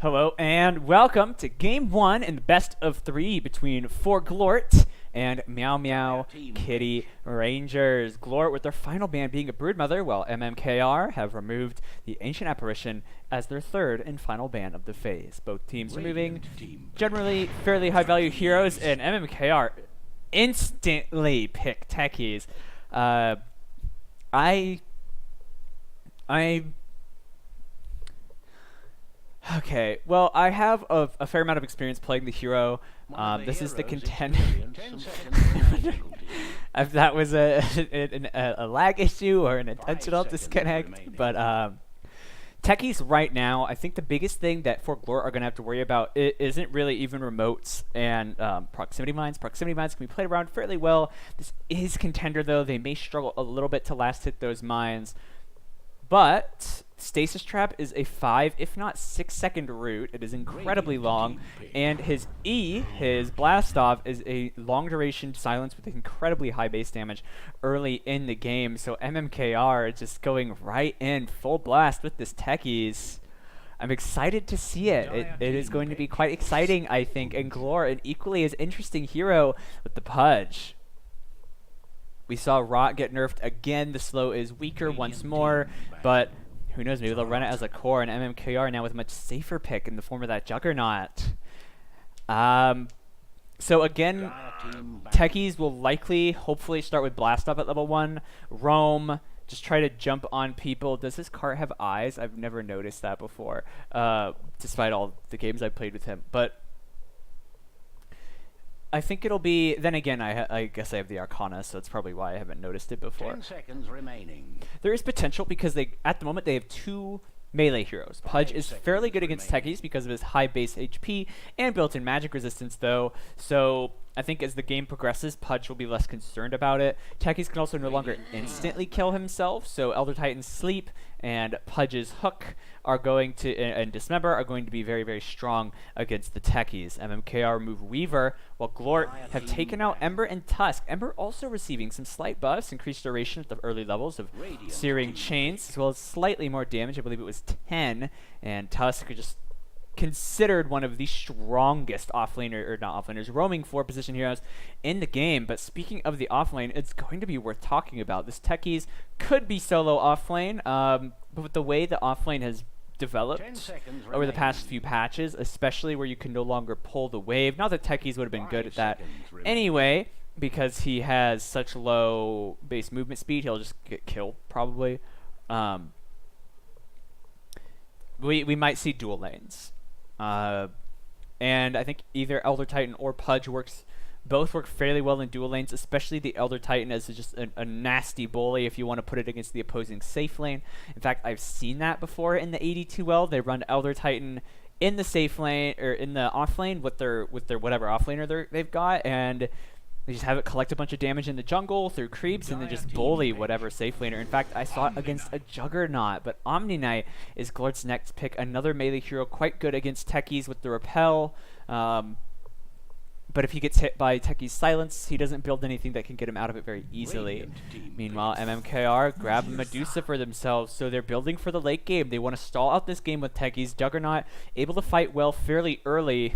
Hello and welcome to Game 1 in the best of 3 between Glort and Meow Meow Kitty Rangers. Glort with their final ban being a broodmother, while MMKR have removed the Ancient Apparition as their third and final ban of the phase. Both teams removing generally fairly high value heroes, and MMKR instantly pick techies. Okay, well, I have a fair amount of experience playing the hero. This is the contender. If that was a lag issue or an intentional disconnect, but techies right now, I think the biggest thing that Glort are going to have to worry about isn't really even remotes and proximity mines. Proximity mines can be played around fairly well. This is contender, though. They may struggle a little bit to last hit those mines. But Stasis Trap is a 5, if not 6-second route. It is incredibly long, and his Blast Off, is a long-duration silence with incredibly high base damage early in the game. So MMKR just going right in full blast with this techies. I'm excited to see it. It is going to be quite exciting, I think, and Glort, an equally as interesting hero with the Pudge. We saw Rot get nerfed again. The slow is weaker once more, but who knows, maybe they'll run it as a core, and MMKR now with a much safer pick in the form of that Juggernaut. So again, techies will likely, hopefully, start with Blast Off at level 1. Roam, just try to jump on people. Does this cart have eyes? I've never noticed that before, despite all the games I've played with him. But I think it'll be, then again, I guess I have the Arcana, so that's probably why I haven't noticed it before. 10 seconds remaining. There is potential because at the moment they have 2 melee heroes. Pudge is fairly good against techies because of his high base HP and built-in magic resistance, though. So I think as the game progresses, Pudge will be less concerned about it. Techies can also no longer instantly kill himself, so Elder Titan's Sleep and Pudge's Hook are going to, and Dismember are going to be very, very strong against the techies. MMKR remove Weaver, while Glort have taken out Ember and Tusk. Ember also receiving some slight buffs, increased duration at the early levels of Searing Chains, as well as slightly more damage. I believe it was 10, and Tusk are just considered one of the strongest offlaner, or not offlaners, roaming 4-position heroes in the game. But speaking of the offlane, it's going to be worth talking about. This techies could be solo offlane, but with the way the offlane has developed over the past few patches, especially where you can no longer pull the wave. Not that techies would have been good at that anyway, because he has such low base movement speed, he'll just get killed probably. We might see dual lanes. And I think either Elder Titan or Pudge both work fairly well in dual lanes, especially the Elder Titan as just a nasty bully if you want to put it against the opposing safe lane. In fact, I've seen that before in the AD2l. They run Elder Titan in the safe lane, or in the off lane with their whatever offlaner they've got, and they just have it collect a bunch of damage in the jungle through creeps and then just bully whatever safe laner. In fact, I saw it against a Juggernaut, but Omni Knight is Glort's next pick. Another melee hero, quite good against techies with the Repel. But if he gets hit by techies' Silence, he doesn't build anything that can get him out of it very easily. Meanwhile, MMKR grab Medusa for themselves, so they're building for the late game. They want to stall out this game with techies. Juggernaut able to fight well fairly early.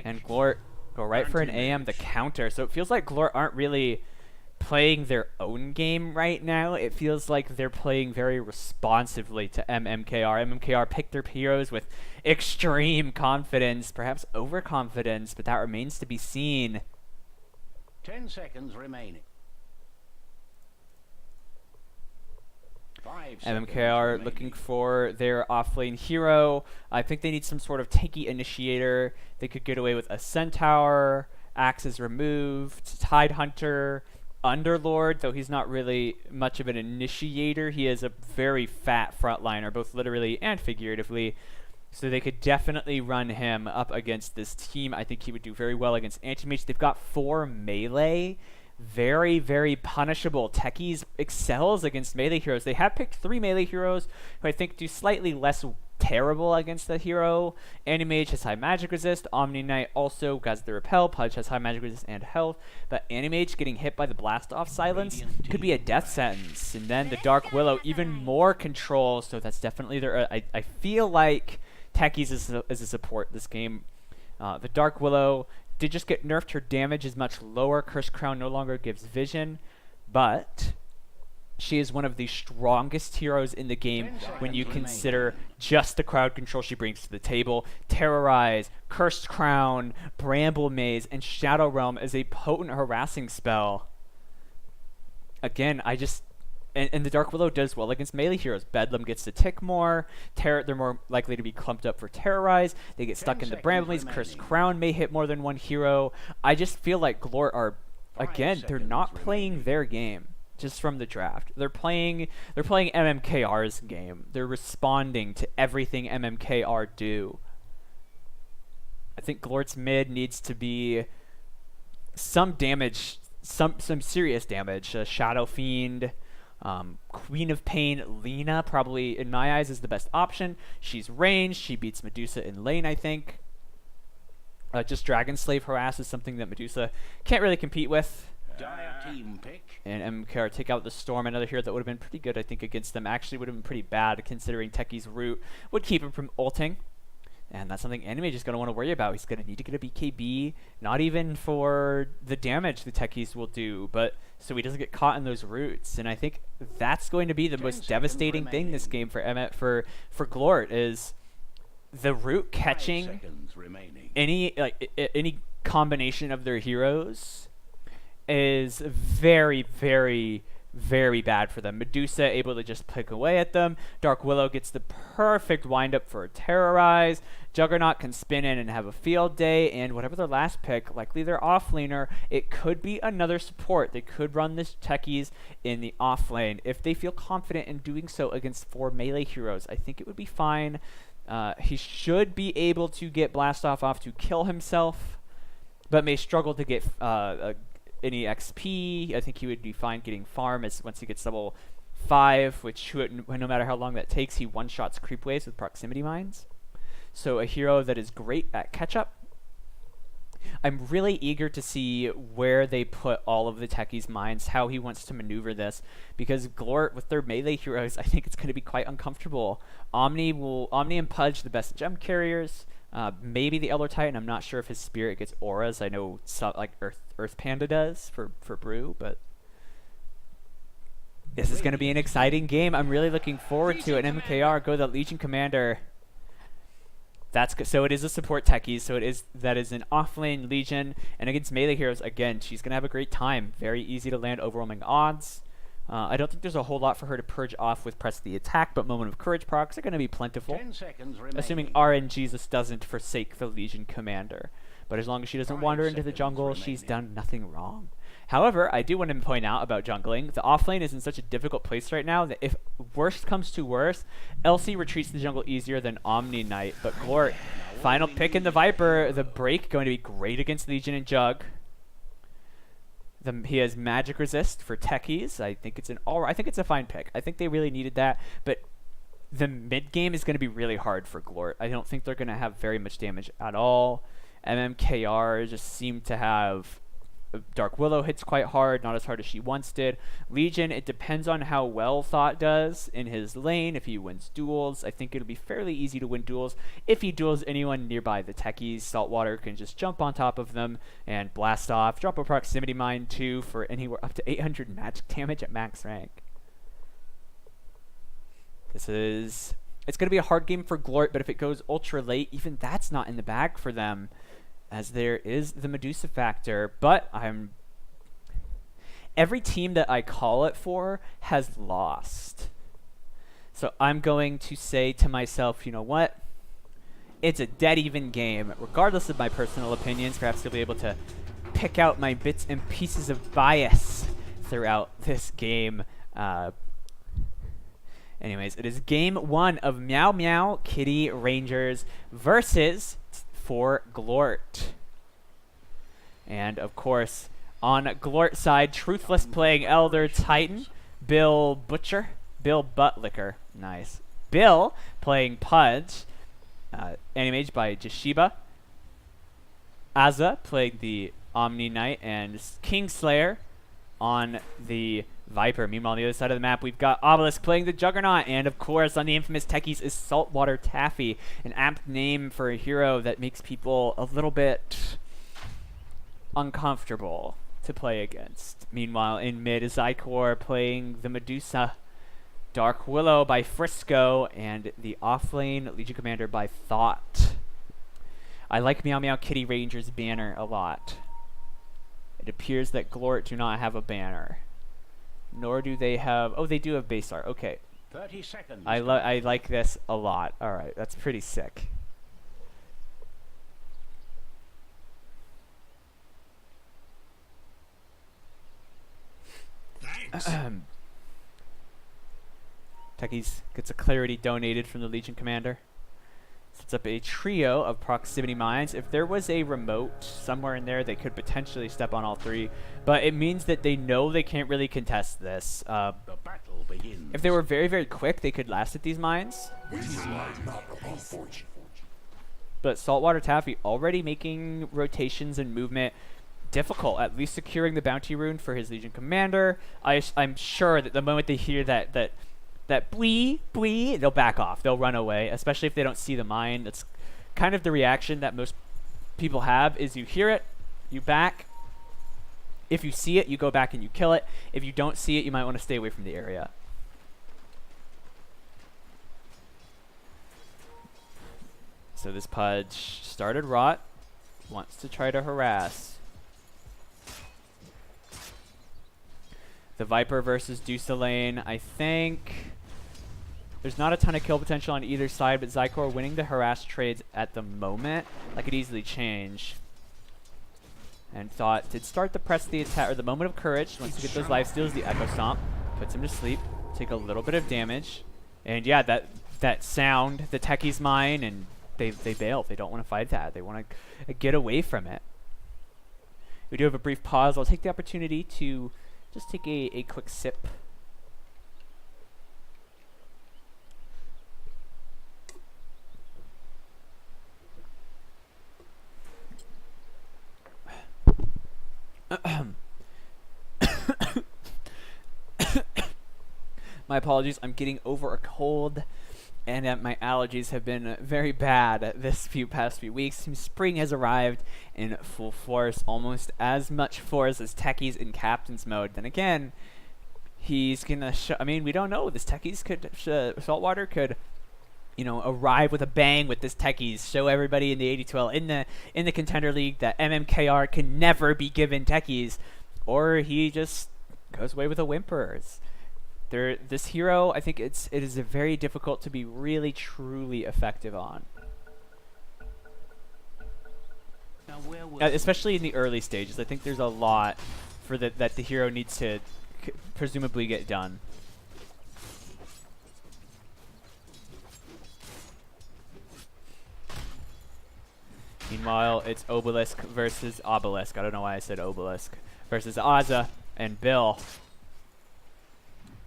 And Glort go right for an AM, the counter. So it feels like Glort aren't really playing their own game right now. It feels like they're playing very responsively to MMKR. MMKR picked their heroes with extreme confidence, perhaps overconfidence, but that remains to be seen. 10 seconds remaining. MMKR looking for their offlane hero. I think they need some sort of tanky initiator. They could get away with a Centaur, Axe is removed, Tide Hunter, Underlord, though he's not really much of an initiator. He is a very fat frontliner, both literally and figuratively. So they could definitely run him up against this team. I think he would do very well against Anti-Mage. They've got 4 melee. Very, very punishable. Techies excels against melee heroes. They have picked 3 melee heroes who I think do slightly less terrible against the hero. Animage has high magic resist. Omni Knight also has the repel. Pudge has high magic resist and health. But Animage getting hit by the blast off silence could be a death sentence. And then the Dark Willow, even more control. So that's definitely their. I feel like Techies is a support this game. The Dark Willow did just get nerfed. Her damage is much lower. Curse Crown no longer gives vision, but she is one of the strongest heroes in the game when you consider just the crowd control she brings to the table. Terrorize, Cursed Crown, Bramble Maze, and Shadow Realm as a potent harassing spell. Again, and the Dark Willow does well against melee heroes. Bedlam gets to tick more. They're more likely to be clumped up for Terrorize. They get stuck in the Bramble Maze. Cursed Crown may hit more than one hero. I just feel like Glort are, again, they're not playing their game. Just from the draft, they're playing MMKR's game. They're responding to everything MMKR do. I think Glort's mid needs to be some damage, some serious damage. Shadow Fiend, Queen of Pain, Lena probably in my eyes is the best option. She's ranged. She beats Medusa in lane, I think. Just Dragon Slave harass is something that Medusa can't really compete with. Team pick. And MMKR take out the Storm, another hero that would have been pretty good, I think, against them. Actually would have been pretty bad, considering Techie's root would keep him from ulting. And that's something Animage is going to want to worry about. He's going to need to get a BKB, not even for the damage the Techies will do, but so he doesn't get caught in those roots. And I think that's going to be the most devastating thing this game for Glort, is the root catching any combination of their heroes is very, very, very bad for them. Medusa able to just pick away at them. Dark Willow gets the perfect windup for a Terrorize. Juggernaut can spin in and have a field day, and whatever their last pick, likely their offlaner, it could be another support. They could run this Techies in the offlane if they feel confident in doing so against 4 melee heroes. I think it would be fine. He should be able to get Blast off to kill himself, but may struggle to get any XP. I think he would be fine getting farm once he gets level 5, which no matter how long that takes, he one-shots creep waves with proximity mines. So a hero that is great at catch-up. I'm really eager to see where they put all of the Techie's mines, how he wants to maneuver this, because Glort, with their melee heroes, I think it's going to be quite uncomfortable. Omni and Pudge, the best gem carriers. Maybe the Elder Titan. I'm not sure if his spirit gets auras. I know like Earth Panda does for Brew, but this is going to be an exciting game. I'm really looking forward to it. MMKR, go the Legion Commander. So it is a support Techies. So that is an offlane Legion, and against melee heroes, again, she's going to have a great time. Very easy to land overwhelming odds. I don't think there's a whole lot for her to purge off with Press the Attack, but Moment of Courage procs are going to be plentiful. 10 seconds remaining. Assuming RNGesus doesn't forsake the Legion Commander. But as long as she doesn't wander into the jungle, she's done nothing wrong. However, I do want to point out about jungling. The offlane is in such a difficult place right now that if worst comes to worst, Elsie retreats to the jungle easier than Omni Knight. But Glort, final pick in the Viper. The break going to be great against Legion and Jug. He has magic resist for Techies. I think it's a fine pick. I think they really needed that, but the mid game is going to be really hard for Glort. I don't think they're going to have very much damage at all. MMKR just seemed to have Dark Willow hits quite hard, not as hard as she once did. Legion, it depends on how well Thought does in his lane. If he wins duels, I think it'll be fairly easy to win duels. If he duels anyone nearby the Techies, Saltwater can just jump on top of them and blast off. Drop a proximity mine too for anywhere up to 800 magic damage at max rank. It's going to be a hard game for Glort, but if it goes ultra late, even that's not in the bag for them, as there is the Medusa factor. But every team that I call it for has lost. So I'm going to say to myself, you know what? It's a dead even game. Regardless of my personal opinions, perhaps you'll be able to pick out my bits and pieces of bias throughout this game. Anyways, it is game 1 of Meow Meow Kitty Rangers versus for Glort. And of course, on Glort side, Truthless playing Elder Titan, Bill Buttlicker, nice. Bill playing Pudge, Animage by Jashiba. Aza playing the Omni Knight and Kingslayer on the Viper. Meanwhile, on the other side of the map, we've got Obelisk playing the Juggernaut, and of course, on the infamous techies is Saltwater Taffy, an apt name for a hero that makes people a little bit uncomfortable to play against. Meanwhile, in mid is Zycor playing the Medusa, Dark Willow by Frisco, and the offlane Legion Commander by Thought. I like Meow Meow Kitty Ranger's banner a lot. It appears that Glort do not have a banner. Nor do they have... Oh, they do have base art. Okay. 30 seconds. I like this a lot. Alright, that's pretty sick. Thanks. Techies gets a clarity donated from the Legion Commander. Sets up a trio of proximity mines. If there was a remote somewhere in there, they could potentially step on all three. But it means that they know they can't really contest this. The battle begins. If they were very, very quick, they could last at these mines. We rely not upon fortune. But Saltwater Taffy already making rotations and movement difficult, at least securing the bounty rune for his Legion Commander. I'm sure that the moment they hear that blee, blee, they'll back off. They'll run away, especially if they don't see the mine. That's kind of the reaction that most people have, is you hear it, you back. If you see it, you go back and you kill it. If you don't see it, you might want to stay away from the area. So this Pudge started Rot, wants to try to harass. The Viper versus Deucelane, I think there's not a ton of kill potential on either side, but Zycor winning the harass trades at the moment. That could easily change. And Thought did start to press the attack, or the moment of courage. Once you get those life steals, the Echo Stomp puts him to sleep. Take a little bit of damage. And yeah, that sound, the techies mine, and they bail. They don't want to fight that. They want to get away from it. We do have a brief pause. I'll take the opportunity to just take a quick sip. My apologies, I'm getting over a cold, and my allergies have been very bad this past few weeks. Spring has arrived in full force, almost as much force as techies in captain's mode. Then again, he's gonna I mean, we don't know. This techies could Saltwater could, you know, arrive with a bang with this techies, show everybody in the AD2l in the contender league that MMKR can never be given techies, or he just goes away with a whimper. This hero, I think it is very difficult to be really truly effective on, Now where will especially in the early stages. I think there's a lot for that the hero needs to presumably get done. Meanwhile, it's Obelisk versus Obelisk. I don't know why I said Obelisk. Versus Aza and Bill.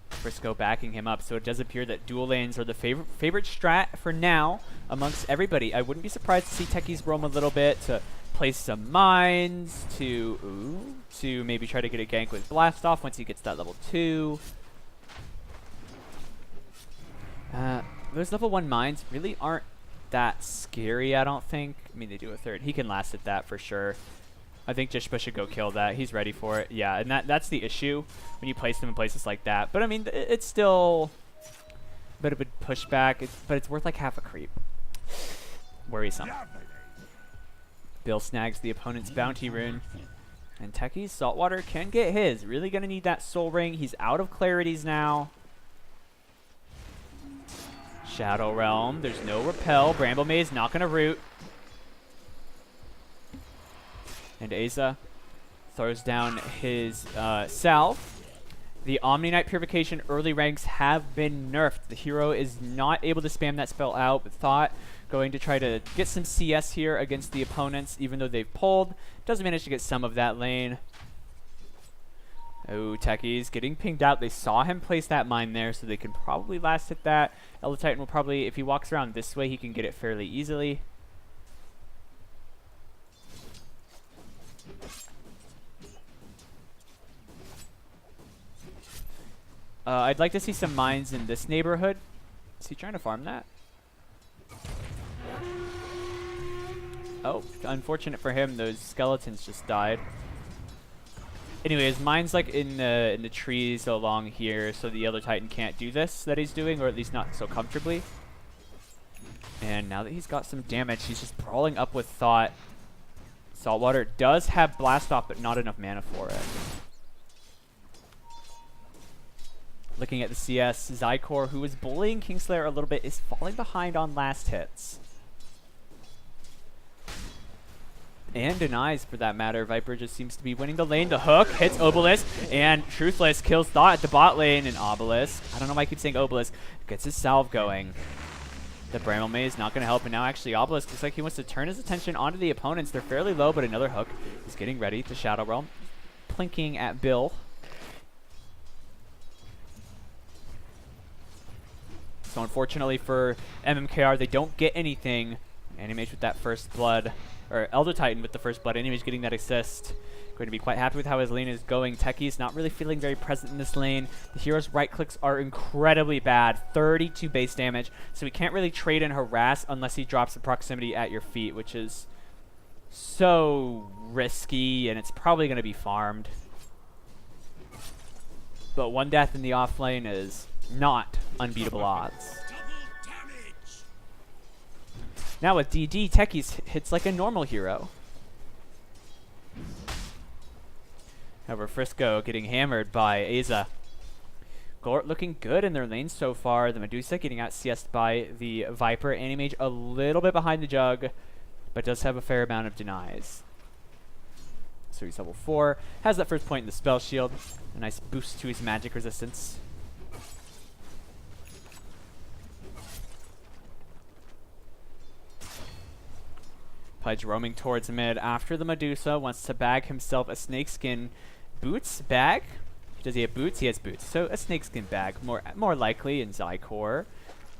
Frisco backing him up, so it does appear that dual lanes are the favorite strat for now amongst everybody. I wouldn't be surprised to see techies roam a little bit to place some mines, to maybe try to get a gank with Blast Off once he gets that level 2. Those level 1 mines really aren't that scary, I don't think. I mean, they do a third. He can last at that for sure. I think Jishba should go kill that. He's ready for it. Yeah, and that's the issue when you place them in places like that. But I mean, it's still a bit of a pushback, but it's worth like half a creep. Worrisome. Bill snags the opponent's bounty rune. And techies, Saltwater can get his. Really going to need that soul ring. He's out of clarities now. Shadow Realm. There's no repel. Bramble Maze not going to root. And Aza throws down his salve. The Omni Knight Purification early ranks have been nerfed. The hero is not able to spam that spell out, but Thought going to try to get some CS here against the opponents, even though they've pulled. Does manage to get some of that lane. Oh, Techies getting pinged out. They saw him place that mine there, so they can probably last hit that. Elder Titan will probably, if he walks around this way, he can get it fairly easily. I'd like to see some mines in this neighborhood. Is he trying to farm that? Oh, unfortunate for him, those skeletons just died. Anyways, mine's like in the trees along here, so the Elder Titan can't do this that he's doing, or at least not so comfortably. And now that he's got some damage, he's just brawling up with Thought. Saltwater does have Blast Off, but not enough mana for it. Looking at the CS, Zykor, who is bullying Kingslayer a little bit, is falling behind on last hits. And denies, for that matter. Viper just seems to be winning the lane. The hook hits Obelisk, and Truthless kills Thought at the bot lane, and Obelisk, I don't know why I keep saying Obelisk, gets his salve going. The Bramble Maze not going to help, and now actually Obelisk looks like he wants to turn his attention onto the opponents. They're fairly low, but another hook is getting ready to Shadow Realm, plinking at Bill. So unfortunately for MMKR, they don't get anything. Animage with that first blood, or Elder Titan with the first blood. Animage getting that assist. Going to be quite happy with how his lane is going. Techie's not really feeling very present in this lane. The hero's right clicks are incredibly bad. 32 base damage. So he can't really trade and harass unless he drops the proximity at your feet, which is so risky, and it's probably going to be farmed. But one death in the off lane is not unbeatable odds. Now with DD, Techies hits like a normal hero. However, Frisco getting hammered by Aza. Glort looking good in their lane so far. The Medusa getting out CS'd by the Viper. Animage a little bit behind the Jug, but does have a fair amount of denies. So he's level 4. Has that first point in the spell shield. A nice boost to his magic resistance. Pudge roaming towards mid after the Medusa. Wants to bag himself a snakeskin boots bag. Does he have boots? He has boots. So a snakeskin bag, more likely in Zykor.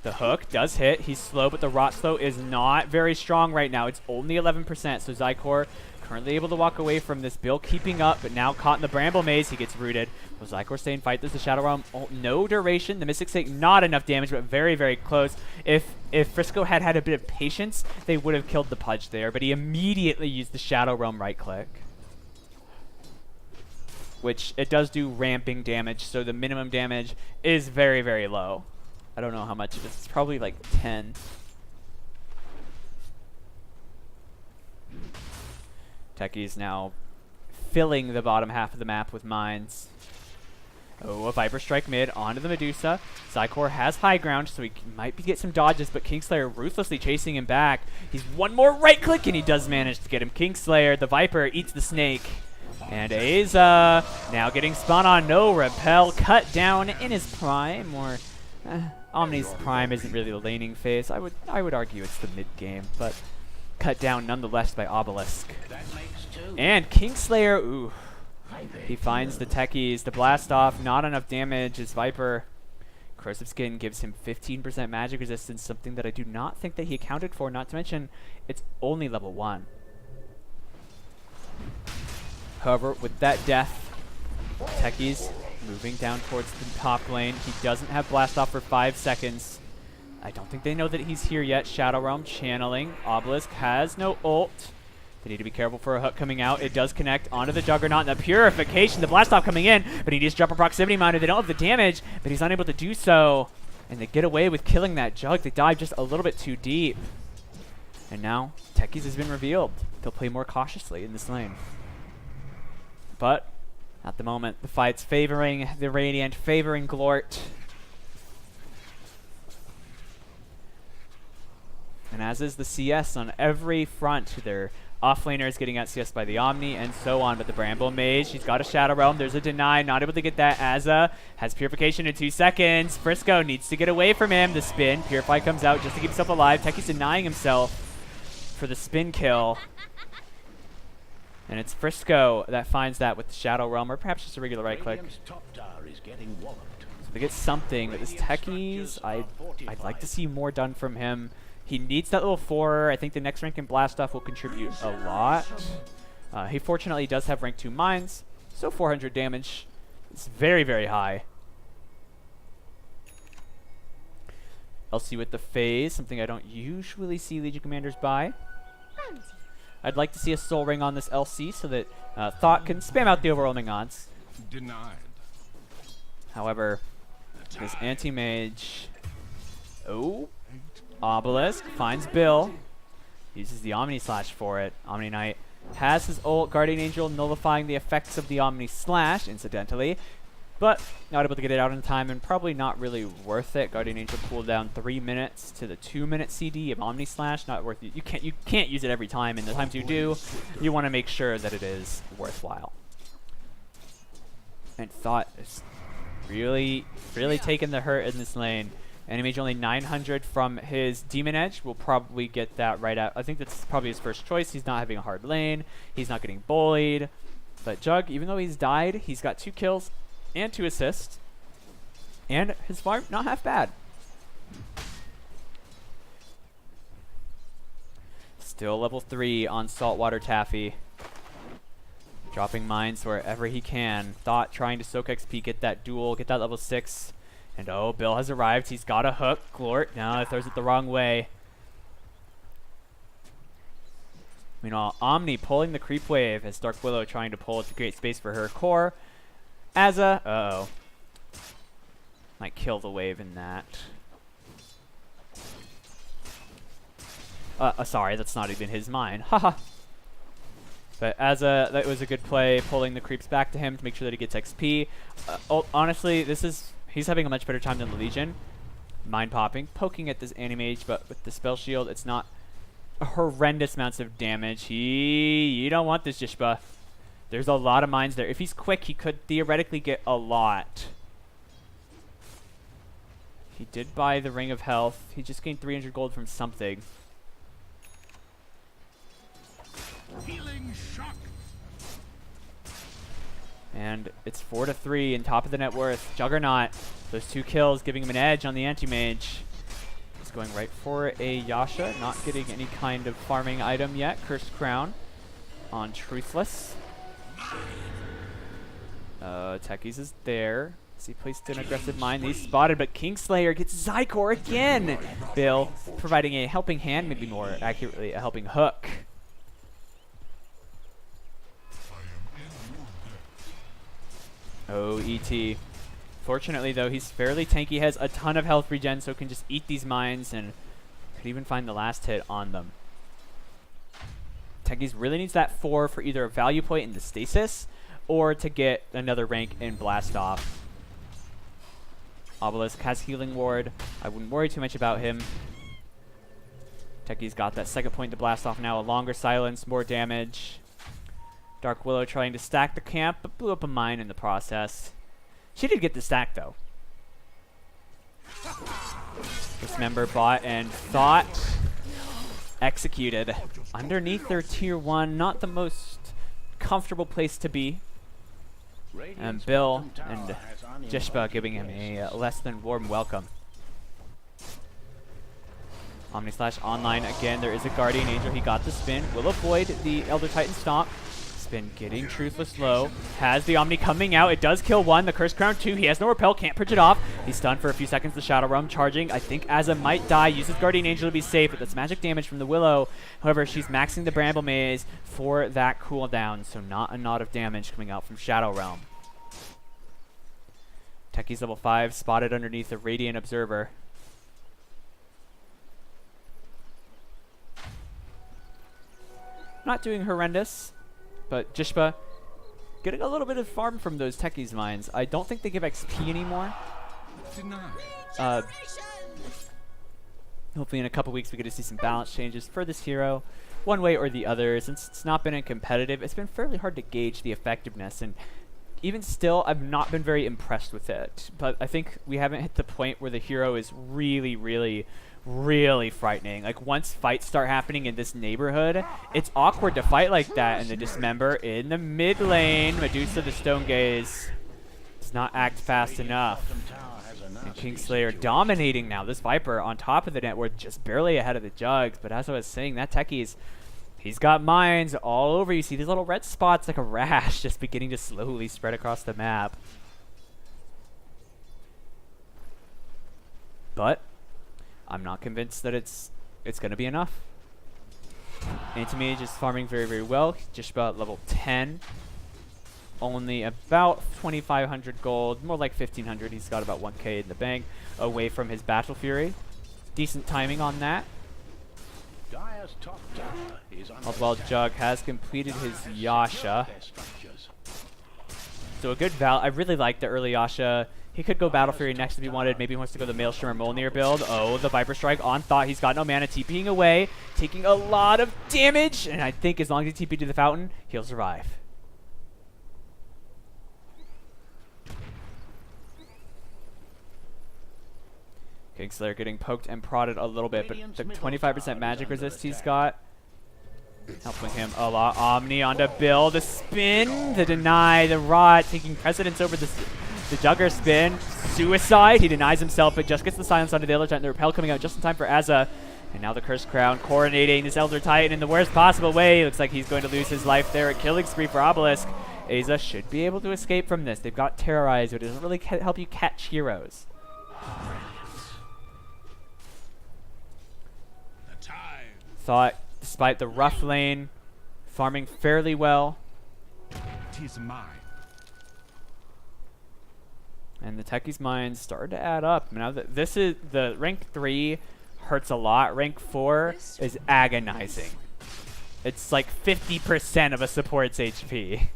The hook does hit. He's slow, but the rot slow is not very strong right now. It's only 11%. So Zykor currently able to walk away from this. Bill keeping up, but now caught in the Bramble Maze. He gets rooted. Will Zykor stay and fight this? The Shadow Realm, oh, no duration. The Mystic Snake, not enough damage, but very, very close. If Frisco had had a bit of patience, they would have killed the Pudge there, but he immediately used the Shadow Realm right click, which it does do ramping damage, so the minimum damage is very, very low. I don't know how much it is. It's probably like 10. Techie's now filling the bottom half of the map with mines. Oh, a Viper Strike mid onto the Medusa. Zykor has high ground, so he might get some dodges, but Kingslayer ruthlessly chasing him back. He's one more right click, and he does manage to get him. Kingslayer, the Viper, eats the snake. And Aza now getting spun on. No repel. Cut down in his prime, or Omni's prime isn't really the laning phase. I would argue it's the mid game, but cut down nonetheless by Obelisk. And Kingslayer, ooh. He finds the Techies. The blast off, not enough damage. His Viper Corrosive Skin gives him 15% magic resistance, something that I do not think that he accounted for, not to mention it's only level 1. However, with that death, Techies moving down towards the top lane. He doesn't have blast off for 5 seconds. I don't think they know that he's here yet. Shadow Realm channeling. Obelisk has no ult. They need to be careful for a hook coming out. It does connect onto the Juggernaut, and the Purification, the blast off coming in, but he needs to drop a proximity miner. They don't have the damage, but he's unable to do so. And they get away with killing that Jug. They dive just a little bit too deep. And now, Techies has been revealed. They'll play more cautiously in this lane. But, at the moment, the fight's favoring the Radiant, favoring Glort. And as is the CS on every front, their offlaner is getting out CS by the Omni and so on, but the Bramble Mage, she's got a Shadow Realm, there's a deny, not able to get that. Aza has Purification in 2 seconds. Frisco needs to get away from him. The spin, Purify comes out just to keep himself alive. Techie's denying himself for the spin kill. And it's Frisco that finds that with the Shadow Realm, or perhaps just a regular right click. Radiant's top tower is getting walloped. So they get something, but this Techies, Structures are I'd like to fortified. see more done from him. He needs that little 4. I think the next rank in Blast Off will contribute a lot. He fortunately does have rank 2 mines, so 400 damage. It's very, very high. LC with the phase, something I don't usually see Legion Commanders buy. I'd like to see a Soul Ring on this LC so that Thought can spam out the overwhelming odds. Denied. However, this Anti-Mage... Oh, Obelisk finds Bill. Uses the Omni Slash for it. Omni Knight has his ult, Guardian Angel nullifying the effects of the Omni Slash, incidentally. But not able to get it out in time and probably not really worth it. Guardian Angel cooled down 3 minutes to the 2-minute CD of Omni Slash. Not worth it. You can't use it every time, and the times you do, you want to make sure that it is worthwhile. And Thought is really taking the hurt in this lane. Anti-Mage only 900 from his Demon Edge. Will probably get that right out. I think that's probably his first choice. He's not having a hard lane. He's not getting bullied. But Jug, even though he's died, he's got 2 kills and 2 assists. And his farm, not half bad. Still level 3 on Saltwater Taffy. Dropping mines wherever he can. Thought trying to soak XP, get that duel, get that level 6. And oh, Bill has arrived. He's got a hook. Glort, no, it throws it the wrong way. Meanwhile, Omni pulling the creep wave as Dark Willow trying to pull it to create space for her core. Azza, uh-oh. Might kill the wave in that. Sorry, that's not even his mine. Haha. But Azza, that was a good play, pulling the creeps back to him to make sure that he gets XP. Honestly, he's having a much better time than the Legion. Mind popping, poking at this Anti-Mage, but with the spell shield, it's not horrendous amounts of damage. You don't want this Jishba. There's a lot of mines there. If he's quick, he could theoretically get a lot. He did buy the Ring of Health. He just gained 300 gold from something. Healing shock. And it's 4-3 in top of the net worth. Juggernaut, those 2 kills giving him an edge on the Anti-Mage. He's going right for a Yasha, not getting any kind of farming item yet. Cursed Crown on Truthless. Techies is there. He placed an aggressive mine. He's spotted, but Kingslayer gets Zykor again. Bill providing a helping hand, maybe more accurately, a helping hook. Oh, ET. Fortunately, though, he's fairly tanky, has a ton of health regen, so can just eat these mines and could even find the last hit on them. Techies really needs that 4 for either a value point in the stasis or to get another rank in Blast Off. Obelisk has Healing Ward. I wouldn't worry too much about him. Techies got that second point to Blast Off now. A longer silence, more damage. Dark Willow trying to stack the camp, but blew up a mine in the process. She did get the stack, though. Dismember, bot, and Thought executed. Underneath their tier 1, not the most comfortable place to be. And Bill and Jishba giving him a less than warm welcome. Omni Slash online again. There is a Guardian Angel. He got the spin. Will avoid the Elder Titan stomp. Spin getting Truthless low. Has the Omni coming out. It does kill 1. The Cursed Crown 2. He has no repel. Can't purge it off. He's stunned for a few seconds. The Shadow Realm charging. I think Azza might die. Uses Guardian Angel to be safe, but that's magic damage from the Willow. However, she's maxing the Bramble Maze for that cooldown, so not a lot of damage coming out from Shadow Realm. Techies level 5, spotted underneath the Radiant Observer. Not doing horrendous, but Jishba getting a little bit of farm from those Techies mines. I don't think they give XP anymore. Hopefully in a couple weeks we get to see some balance changes for this hero, one way or the other. Since it's not been in competitive, it's been fairly hard to gauge the effectiveness, and even still, I've not been very impressed with it. But I think we haven't hit the point where the hero is really, really really frightening. Like, once fights start happening in this neighborhood, it's awkward to fight like that. And the Dismember in the mid lane. Medusa, the Stone Gaze, does not act fast enough. And Kingslayer dominating now. This Viper on top of the net. We're just barely ahead of the Jugs. But as I was saying, that Techie's, he's got mines all over. You see these little red spots like a rash just beginning to slowly spread across the map. But I'm not convinced that it's going to be enough. Anti-Mage is farming very, very well. Just about level 10. Only about 2,500 gold, more like 1,500. He's got about 1k in the bank away from his Battle Fury. Decent timing on that. Although Jug has completed his Yasha. So a good Val. I really like the early Yasha. He could go Battle Fury next if he wanted. Maybe he wants to go the Maelstrom or Mjolnir build. Oh, the Viper Strike on thought. He's got no mana. TPing away. Taking a lot of damage. And I think as long as he TP to the fountain, he'll survive. Kingslayer getting poked and prodded a little bit, but the 25% magic resist he's got helping him a lot. Omni onto Bill, the spin, the deny, the rot, taking precedence over the Jugger spin. Suicide, he denies himself, but just gets the silence onto the Elder Titan. The repel coming out just in time for Azza. And now the Cursed Crown coronating this Elder Titan in the worst possible way. Looks like he's going to lose his life there. A killing spree for Obelisk. Azza should be able to escape from this. They've got Terrorize, but it doesn't really help you catch heroes. Thought, despite the rough lane, farming fairly well. 'Tis mine. And the Techie's mines started to add up. Now this is the rank 3 hurts a lot. Rank 4 is agonizing. It's like 50% of a support's HP.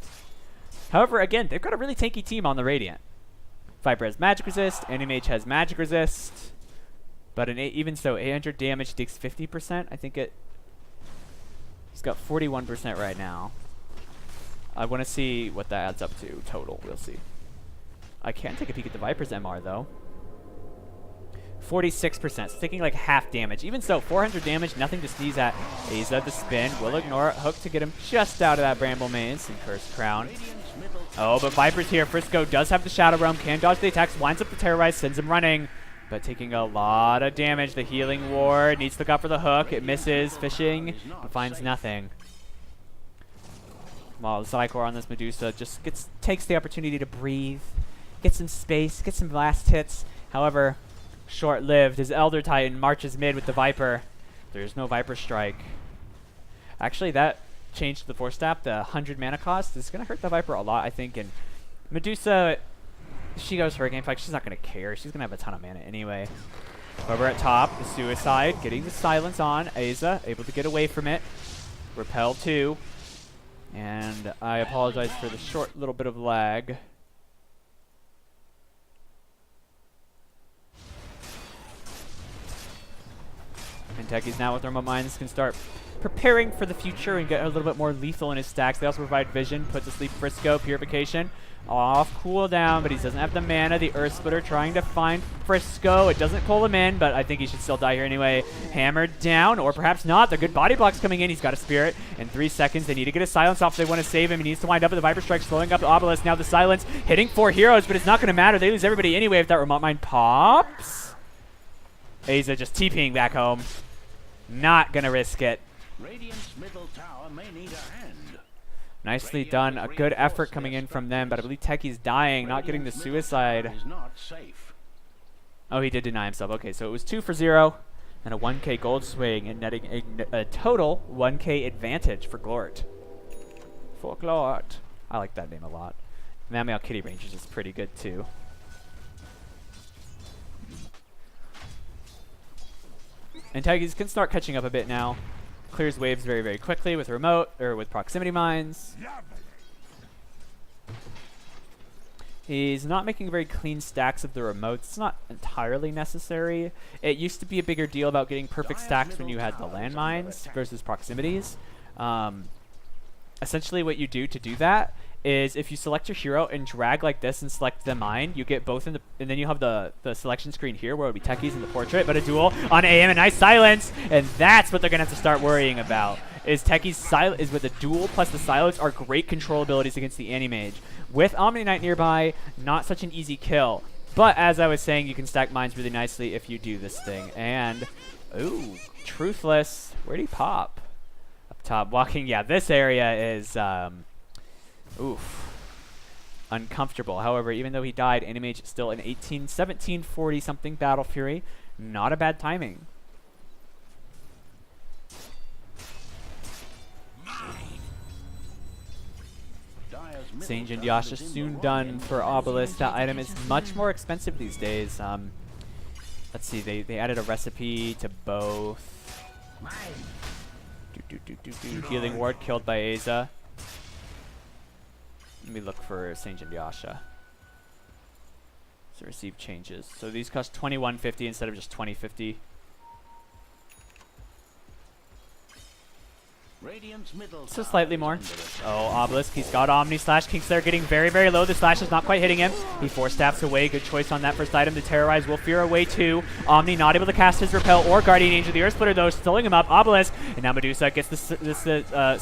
However, again, they've got a really tanky team on the Radiant. Viper has magic resist, Anti-Mage has magic resist. But even so, 800 damage takes 50%. I think he's got 41% right now. I want to see what that adds up to total. We'll see. I can take a peek at the Viper's MR though. 46%, so taking like half damage. Even so, 400 damage, nothing to sneeze at. Aza, the spin, will ignore it. Hook to get him just out of that Bramble Maze and Cursed Crown. Oh, but Viper's here. Frisco does have the Shadow Realm, can dodge the attacks, winds up the Terrorize, sends him running. But taking a lot of damage. The Healing Ward needs to look out for the hook. It misses. Fishing, but finds nothing. While Zycor on this Medusa just takes the opportunity to breathe, get some space, get some last hits. However, short-lived. His Elder Titan marches mid with the Viper. There's no Viper Strike. Actually, that changed the Force Staff. The 100 mana cost is going to hurt the Viper a lot, I think. And Medusa, she goes for a game fight. She's not going to care. She's going to have a ton of mana anyway. Over at top, the Suicide, getting the silence on. Aza, able to get away from it. Repel 2. And I apologize for the short little bit of lag. And Techie's now with Remote Mines can start preparing for the future and get a little bit more lethal in his stacks. They also provide vision, puts to sleep Frisco, Purification. Off cooldown, but he doesn't have the mana. The Earth Splitter trying to find Frisco. It doesn't pull him in, but I think he should still die here anyway. Hammered down, or perhaps not. The good body blocks coming in. He's got a Spirit. In 3 seconds, they need to get a silence off if they want to save him. He needs to wind up with the Viper Strike, slowing up the Obelisk. Now the silence, hitting 4 heroes, but it's not going to matter. They lose everybody anyway if that Remote Mine pops. Aza just TPing back home. Not going to risk it. Radiant's middle tower may need a hand. Nicely done. A good effort coming in from them, but I believe Techie's dying, not getting the Suicide. Is not safe. Oh, he did deny himself. Okay, so it was 2 for 0 and a 1k gold swing and netting a total 1k advantage for Glort. For Glort. I like that name a lot. Mammal Kitty Rangers is pretty good too. And Techie's can start catching up a bit now. Clears waves very, very quickly with remote, or with proximity mines. He's not making very clean stacks of the remotes. It's not entirely necessary. It used to be a bigger deal about getting perfect stacks when you had the landmines versus proximities. Essentially what you do to do that is if you select your hero and drag like this and select the mine, you get both in the, and then you have the selection screen here where it would be techies in the portrait, but a duel on AM, a nice silence, and that's what they're gonna have to start worrying about. Is techies is with the duel plus the silence are great control abilities against the Anti-Mage. With Omni Knight nearby, not such an easy kill. But as I was saying, you can stack mines really nicely if you do this thing. And, ooh, Truthless. Where'd he pop? Up top, walking. Yeah, this area is, oof, uncomfortable. However, even though he died, Anti-Mage is still an 1740 something Battle Fury. Not a bad timing. Sage and Yasha soon done for Obelisk. That item is much more expensive these days. Let's see, they added a recipe to both. Healing ward killed by Aza. Let me look for Sage and Yasha. So receive changes. So these cost 2150 instead of just 2050. So slightly more. Oh, Obelisk, he's got Omni Slash. Kingslayer getting very, very low. The Slash is not quite hitting him. He 4-staffs away. Good choice on that first item to terrorize. Wolfear away too. Omni not able to cast his Repel or Guardian Angel. The Earth Splitter though, stilling him up. Obelisk, and now Medusa gets this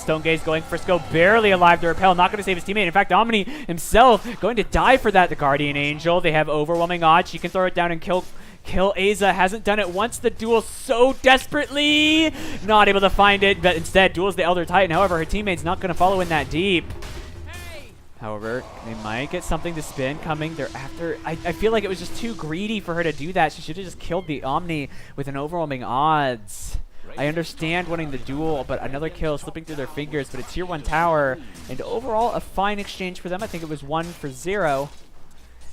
Stone Gaze going. Frisco barely alive to Repel. Not going to save his teammate. In fact, Omni himself going to die for that. The Guardian Angel. They have overwhelming odds. She can throw it down and kill Aza. Hasn't done it once. The duel so desperately not able to find it, but instead duels the Elder Titan. However, her teammate's not going to follow in that deep. However, they might get something to spin coming. They're after. I feel like it was just too greedy for her to do that. She should have just killed the Omni with an overwhelming odds. I understand wanting the duel, but another kill slipping through their fingers. But a tier 1 tower, and overall a fine exchange for them. I think it was 1 for 0.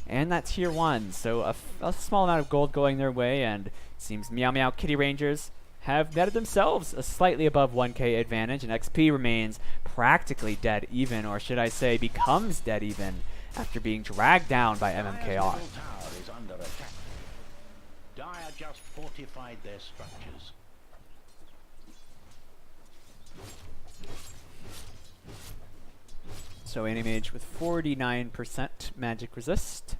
And that tier 1, so a small amount of gold going their way, and it seems Meow Meow Kitty Rangers have netted themselves a slightly above 1k advantage, and XP remains practically dead even, or should I say becomes dead even, after being dragged down by MMKR. Dire just fortified their structures. So Anti-Mage with 49% magic resist.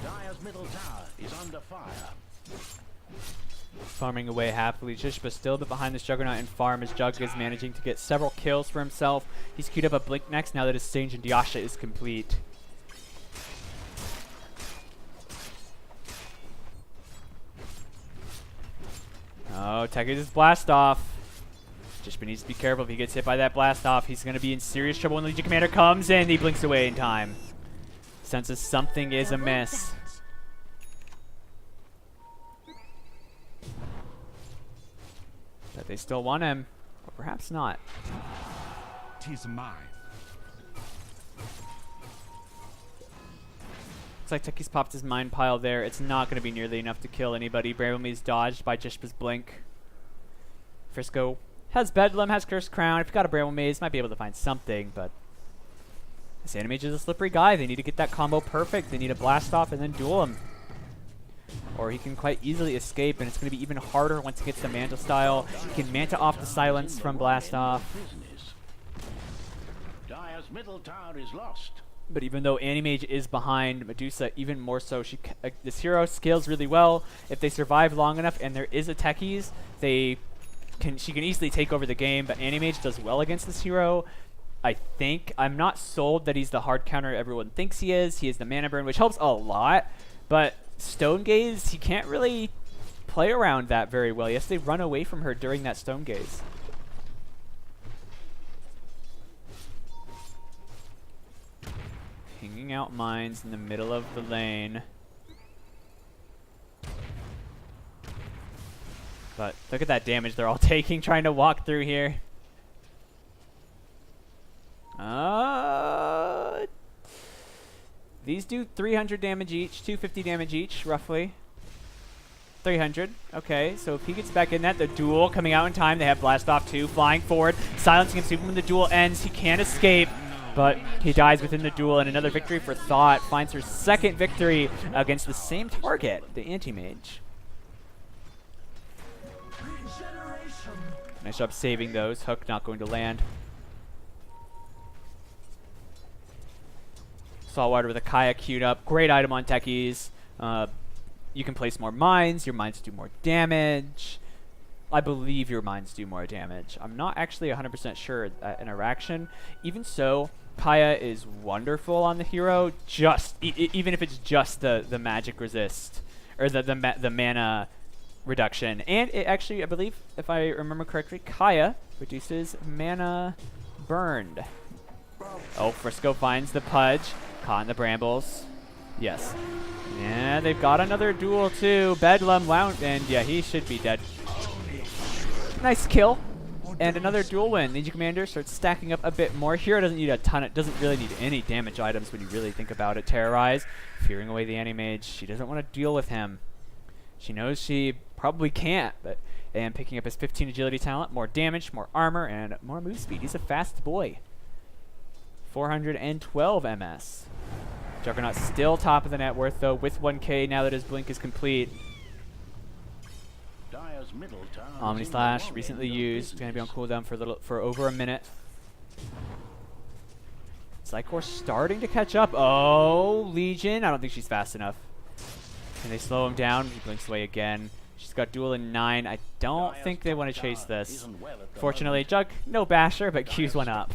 Dire's middle tower is under fire. Farming away happily, Jishba still a bit behind this Juggernaut and farm as Jug is managing to get several kills for himself. He's queued up a Blink next now that his Sage and Yasha is complete. Oh, Tekka's his blast off. Jishba needs to be careful. If he gets hit by that blast off, he's going to be in serious trouble when the Legion Commander comes in. He blinks away in time. Senses something is amiss. But they still want him, or perhaps not. 'Tis mine. Looks like Techies popped his mine pile there. It's not going to be nearly enough to kill anybody. Bramblemaid's dodged by Jishba's blink. Frisco has Bedlam, has Cursed Crown. If you got a Bramblemaid, might be able to find something, but this Anti-Mage is a slippery guy. They need to get that combo perfect. They need to blast off and then duel him. Or he can quite easily escape, and it's going to be even harder once he gets the Manta style. He can Manta off the silence from blast off. Dire's middle tower is lost. But even though Anti-Mage is behind Medusa, even more so, this hero scales really well. If they survive long enough and there is a Techies, she can easily take over the game, but Anti-Mage does well against this hero. I think. I'm not sold that he's the hard counter everyone thinks he is. He is the mana burn, which helps a lot, but Stone Gaze, he can't really play around that very well. Yes, they run away from her during that Stone Gaze. Pinging out mines in the middle of the lane. But look at that damage they're all taking trying to walk through here. These do 300 damage each, 250 damage each, roughly. 300. Okay, so if he gets back in that, the duel coming out in time. They have Blast Off 2, flying forward, silencing him. Even when the duel ends, he can't escape, but he dies within the duel. And another victory for Thought finds her second victory against the same target, the Anti-Mage. Nice job saving those. Hook not going to land. Saltwater with a Kaya queued up. Great item on techies. You can place more mines. Your mines do more damage. I believe your mines do more damage. I'm not actually 100% sure that interaction. Even so, Kaya is wonderful on the hero. Just even if it's just the magic resist or the mana reduction, and it actually, I believe, if I remember correctly, Kaya reduces mana burned. Oh, Frisco finds the Pudge, caught in the brambles. Yes. Yeah, they've got another duel too. Bedlam wound, and yeah, he should be dead. Nice kill. And another duel win. Ninja Commander starts stacking up a bit more. Hero doesn't need a ton. It doesn't really need any damage items when you really think about it. Terrorize, fearing away the Anti-Mage. She doesn't want to deal with him. She knows she probably can't, and picking up his 15 agility talent, more damage, more armor, and more move speed. He's a fast boy. 412 MS. Juggernaut still top of the net worth though, with 1k now that his blink is complete. Omni Slash recently used. It's gonna be on cooldown for over a minute. Psychor starting to catch up. Oh, Legion. I don't think she's fast enough. Can they slow him down? He blinks away again. She's got duel in 9. I don't think they want to chase this. Fortunately, Jug, no basher, but Q's one up.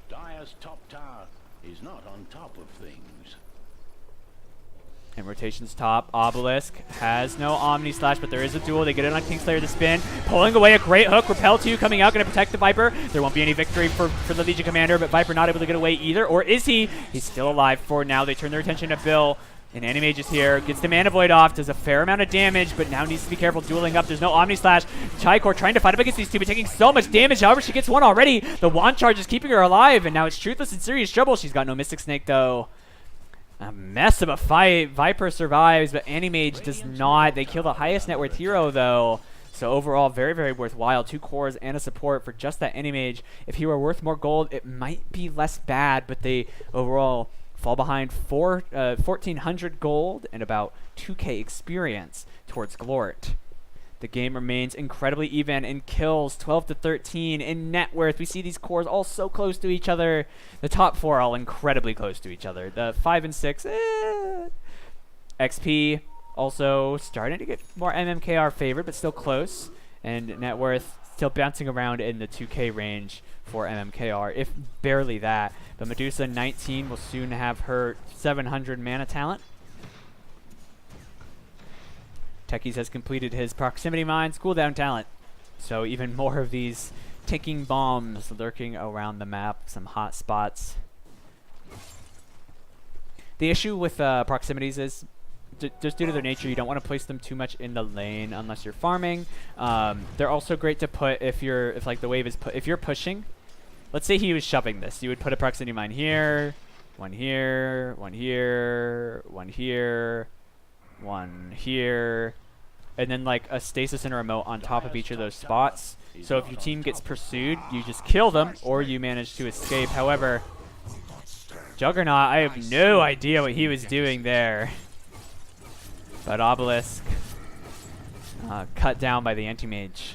Dire's top tower is not on top of things. And rotation's top. Obelisk has no Omni Slash, but there is a duel. They get it on Kingslayer to spin. Pulling away a great hook. Repel 2 coming out, going to protect the Viper. There won't be any victory for the Legion Commander, but Viper not able to get away either. Or is he? He's still alive for now. They turn their attention to Bill. And Anti-Mage is here. Gets the Mana Void off. Does a fair amount of damage, but now needs to be careful dueling up. There's no Omni Slash. Chai-Core trying to fight up against these two, but taking so much damage. However, she gets one already. The Wand Charge is keeping her alive, and now it's Truthless in serious trouble. She's got no Mystic Snake, though. A mess of a fight. Viper survives, but Anti-Mage does not. They kill the highest net worth hero, though. So overall, very, very worthwhile. 2 cores and a support for just that Anti-Mage. If he were worth more gold, it might be less bad, but they overall fall behind 1,400 gold and about 2k experience towards Glort. The game remains incredibly even in kills, 12 to 13. In net worth, we see these cores all so close to each other. The top 4 are all incredibly close to each other. The 5 and 6, XP also starting to get more MMKR favored, but still close. And net worth still bouncing around in the 2k range for MMKR, if barely that. But Medusa 19 will soon have her 700 mana talent. Techies has completed his proximity mines, cooldown talent. So even more of these ticking bombs lurking around the map, some hot spots. The issue with proximities is just due to their nature, you don't want to place them too much in the lane unless you're farming. They're also great to put if like the wave is if you're pushing. Let's say he was shoving this. You would put a proximity mine here, one here, one here, one here, one here, and then like a stasis and a remote on top of each of those spots. So if your team gets pursued, you just kill them or you manage to escape. However, Juggernaut, I have no idea what he was doing there. But Obelisk cut down by the Anti-Mage.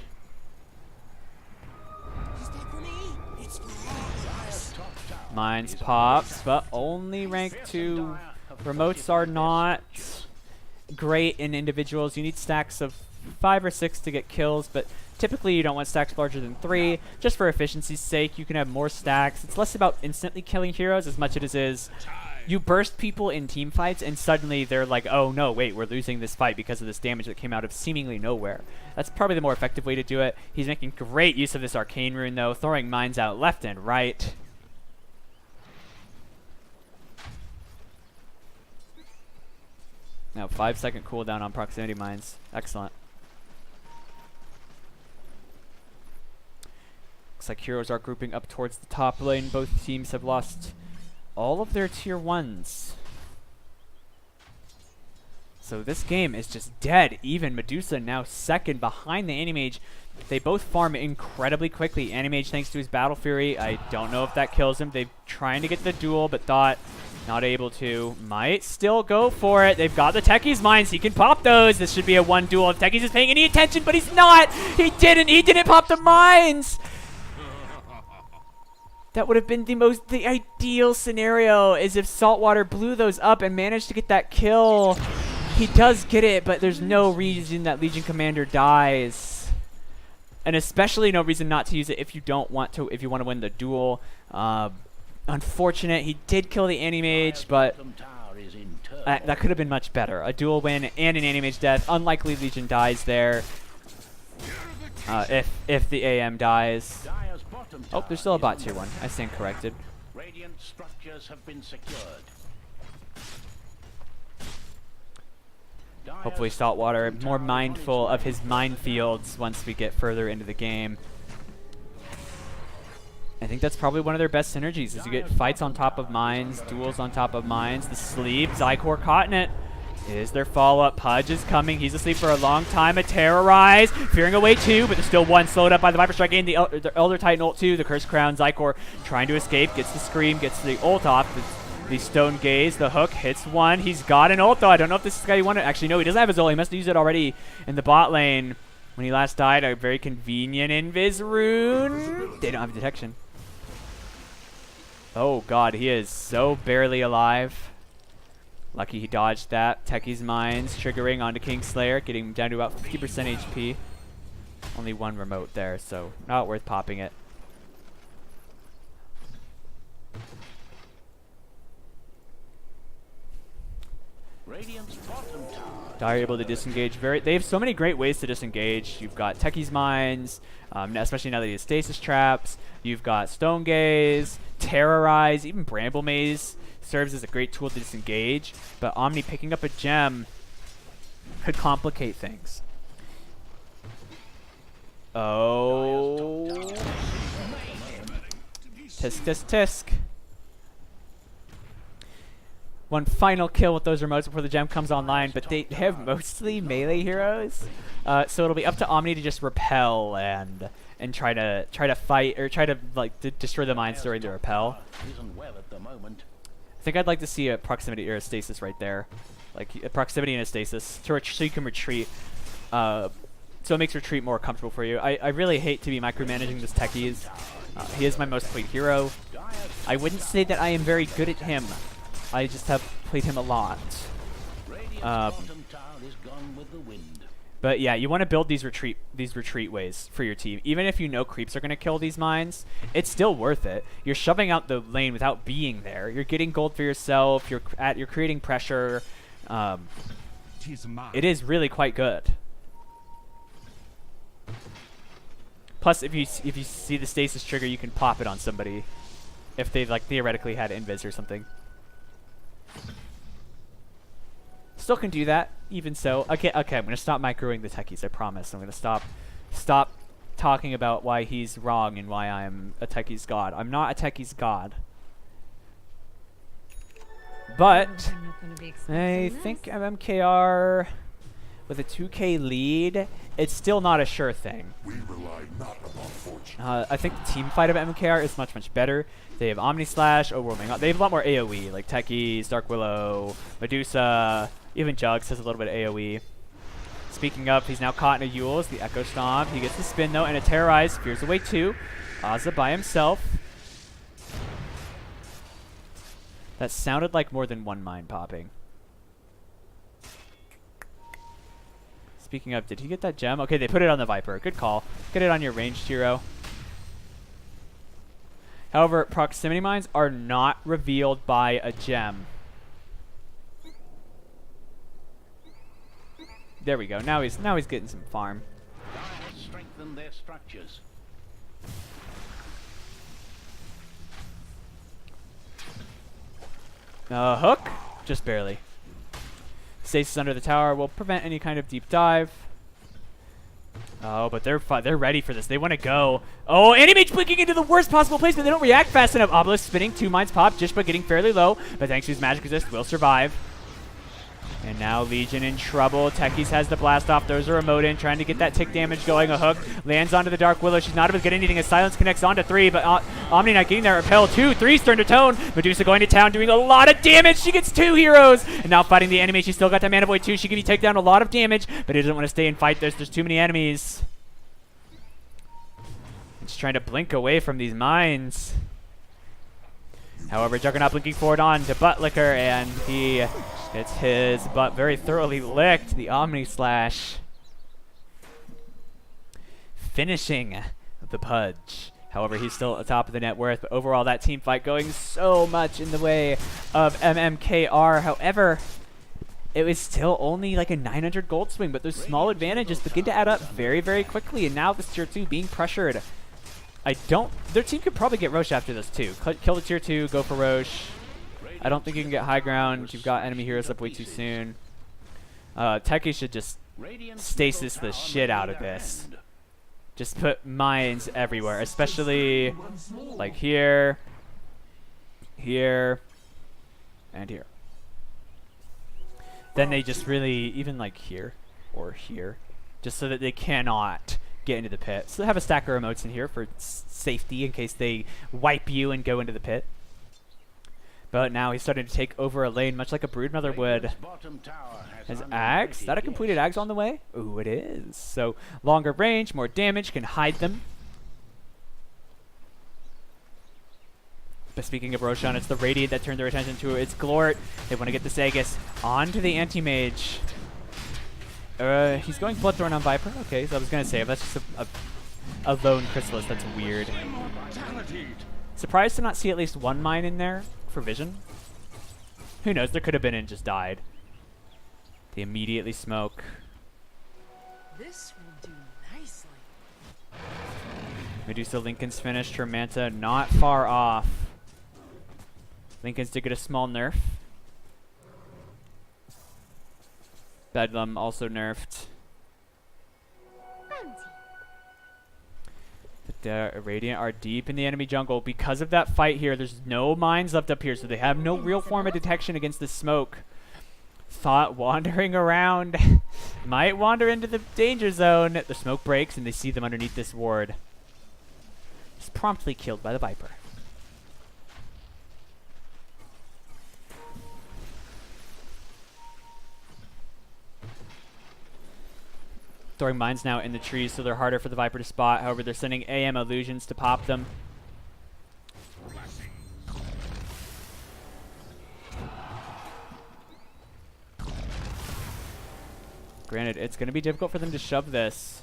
Mines pops, but only rank 2. Remotes are not great in individuals. You need stacks of 5 or 6 to get kills, but typically you don't want stacks larger than 3. Just for efficiency's sake, you can have more stacks. It's less about instantly killing heroes as much as it is you burst people in team fights and suddenly they're like, oh no, wait, we're losing this fight because of this damage that came out of seemingly nowhere. That's probably the more effective way to do it. He's making great use of this arcane rune though, throwing mines out left and right. Now 5-second cooldown on proximity mines. Excellent. Looks like heroes are grouping up towards the top lane. Both teams have lost all of their tier 1s. So this game is just dead. Even Medusa now second behind the Anti-Mage. They both farm incredibly quickly. Anti-Mage, thanks to his Battle Fury, I don't know if that kills him. They're trying to get the duel, but thought not able to. Might still go for it. They've got the Techies mines. He can pop those. This should be a 1 duel if Techies is paying any attention, but he's not. He didn't pop the mines. That would have been the ideal scenario, is if Saltwater blew those up and managed to get that kill. He does get it, but there's no reason that Legion Commander dies. And especially no reason not to use it if you don't want to, if you want to win the duel. Unfortunate, he did kill the Anti-Mage, but that could have been much better. A duel win and an Anti-Mage death. Unlikely Legion dies there. If the AM dies. Oh, there's still a bot tier 1. I stand corrected. Radiant structures have been secured. Hopefully Saltwater more mindful of his minefields once we get further into the game. I think that's probably one of their best synergies, is you get fights on top of mines, duels on top of mines. The sleep, Zykor caught in it. Is their follow-up. Pudge is coming. He's asleep for a long time. A Terrorize. Fearing away 2, but there's still 1 slowed up by the Viper Strike and the Elder Titan ult 2. The Cursed Crown. Zykor trying to escape. Gets the Scream. Gets the ult off. The Stone Gaze. The hook hits 1. He's got an ult though. I don't know if this is the guy he wanted. Actually, no, he doesn't have his ult. He must have used it already in the bot lane. When he last died, a very convenient Invis rune. They don't have detection. Oh god, he is so barely alive. Lucky he dodged that. Techie's Mines triggering onto Kingslayer, getting him down to about 50% HP. Only 1 remote there, so not worth popping it. Dire able to disengage. They have so many great ways to disengage. You've got Techie's Mines, especially now that he has Stasis Traps. You've got Stone Gaze, Terrorize, even Bramble Maze serves as a great tool to disengage, but Omni picking up a gem could complicate things. Oh. Tisk, tisk, tisk. One final kill with those remotes before the gem comes online, but they have mostly melee heroes, so it'll be up to Omni to just repel and try to fight, or try to destroy the mines during the repel. I think I'd like to see a proximity or a stasis right there, like a proximity and a stasis, so you can retreat. So it makes retreat more comfortable for you. I really hate to be micromanaging this Techies. He is my most played hero. I wouldn't say that I am very good at him. I just have played him a lot. But yeah, you want to build these retreat ways for your team. Even if you know creeps are going to kill these mines, it's still worth it. You're shoving out the lane without being there. You're getting gold for yourself. You're creating pressure. It is really quite good. Plus, if you see the stasis trigger, you can pop it on somebody if they theoretically had invis or something. Still can do that, even so. Okay, I'm gonna stop microing the Techies, I promise. I'm gonna stop talking about why he's wrong and why I'm a Techies god. I'm not a Techies god. But I think MMKR with a 2K lead, it's still not a sure thing. I think the team fight of MMKR is much better. They have Omni Slash, Overwhelming. They have a lot more AoE, like Techies, Dark Willow, Medusa, even Jugs has a little bit of AoE. Speaking of, he's now caught in a Yule's, the Echo Stomp. He gets the spin though, and a Terrorize, fears away 2. Azza by himself. That sounded like more than 1 mine popping. Speaking of, did he get that gem? Okay, they put it on the Viper. Good call. Get it on your ranged hero. However, proximity mines are not revealed by a gem. There we go. Now he's getting some farm. Strengthen their structures. Hook, just barely. Stasis under the tower will prevent any kind of deep dive. Oh, but they're ready for this. They want to go. Oh, Anti-Mage blinking into the worst possible place, but they don't react fast enough. Obelisk spinning, 2 mines pop. Jishba getting fairly low, but thanks to his magic resist, will survive. And now Legion in trouble. Techies has the blast off. Throws a remote in, trying to get that tick damage going. A hook lands onto the Dark Willow. She's not able to get anything as Silence connects onto 3, but Omni not getting there. Repel 2, 3 turn to tone. Medusa going to town, doing a lot of damage. She gets 2 heroes. And now fighting the enemy. She's still got that Mana Void 2. She can take down a lot of damage, but he doesn't want to stay and fight. There's too many enemies. Just trying to blink away from these mines. However, Juggernaut blinking forward on to Butt Licker, and he gets his butt very thoroughly licked. The Omni Slash finishing the Pudge. However, he's still at the top of the net worth, but overall that team fight going so much in the way of MMKR. However, it was still only like a 900 gold swing, but those small advantages begin to add up very, very quickly, and now this tier 2 being pressured. Their team could probably get Roche after this too. Kill the tier 2, go for Roche. I don't think you can get high ground. You've got enemy heroes up way too soon. Techie should just stasis the shit out of this. Just put mines everywhere, especially like here, here, and here. Then they just really, even like here or here, just so that they cannot get into the pit. So they have a stack of remotes in here for safety in case they wipe you and go into the pit. But now he's starting to take over a lane, much like a Broodmother would. Has Ags? Is that a completed Ags on the way? Ooh, it is. So longer range, more damage, can hide them. But speaking of Roshan, it's the Radiant that turned their attention to it. It's Glort. They want to get the Sagus onto the Anti-Mage. He's going Bloodthorn on Viper. Okay, so I was going to say, if that's just a lone Chrysalis, that's weird. Surprised to not see at least one mine in there for vision. Who knows? There could have been and just died. They immediately smoke. This will do nicely. Medusa Lincoln's finished. Her Manta not far off. Lincoln's did get a small nerf. Bedlam also nerfed. The Radiant are deep in the enemy jungle. Because of that fight here, there's no mines left up here, so they have no real form of detection against the smoke. Thought wandering around might wander into the danger zone. The smoke breaks and they see them underneath this ward. Just promptly killed by the Viper. Throwing mines now in the trees, so they're harder for the Viper to spot. However, they're sending AM illusions to pop them. Granted, it's going to be difficult for them to shove this.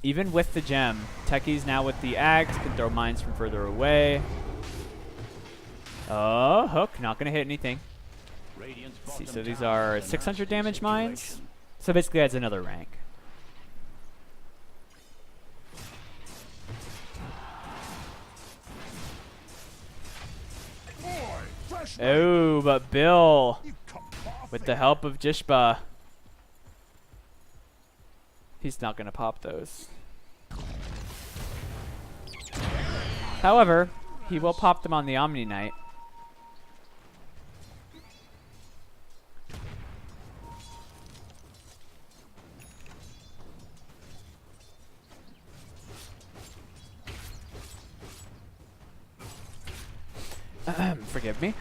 Even with the gem. Techies now with the Ags can throw mines from further away. Oh, hook. Not going to hit anything. Let's see, so these are 600 damage mines. So basically adds another rank. Oh, but Bill, with the help of Jishba, he's not going to pop those. However, he will pop them on the Omni Knight. Forgive me.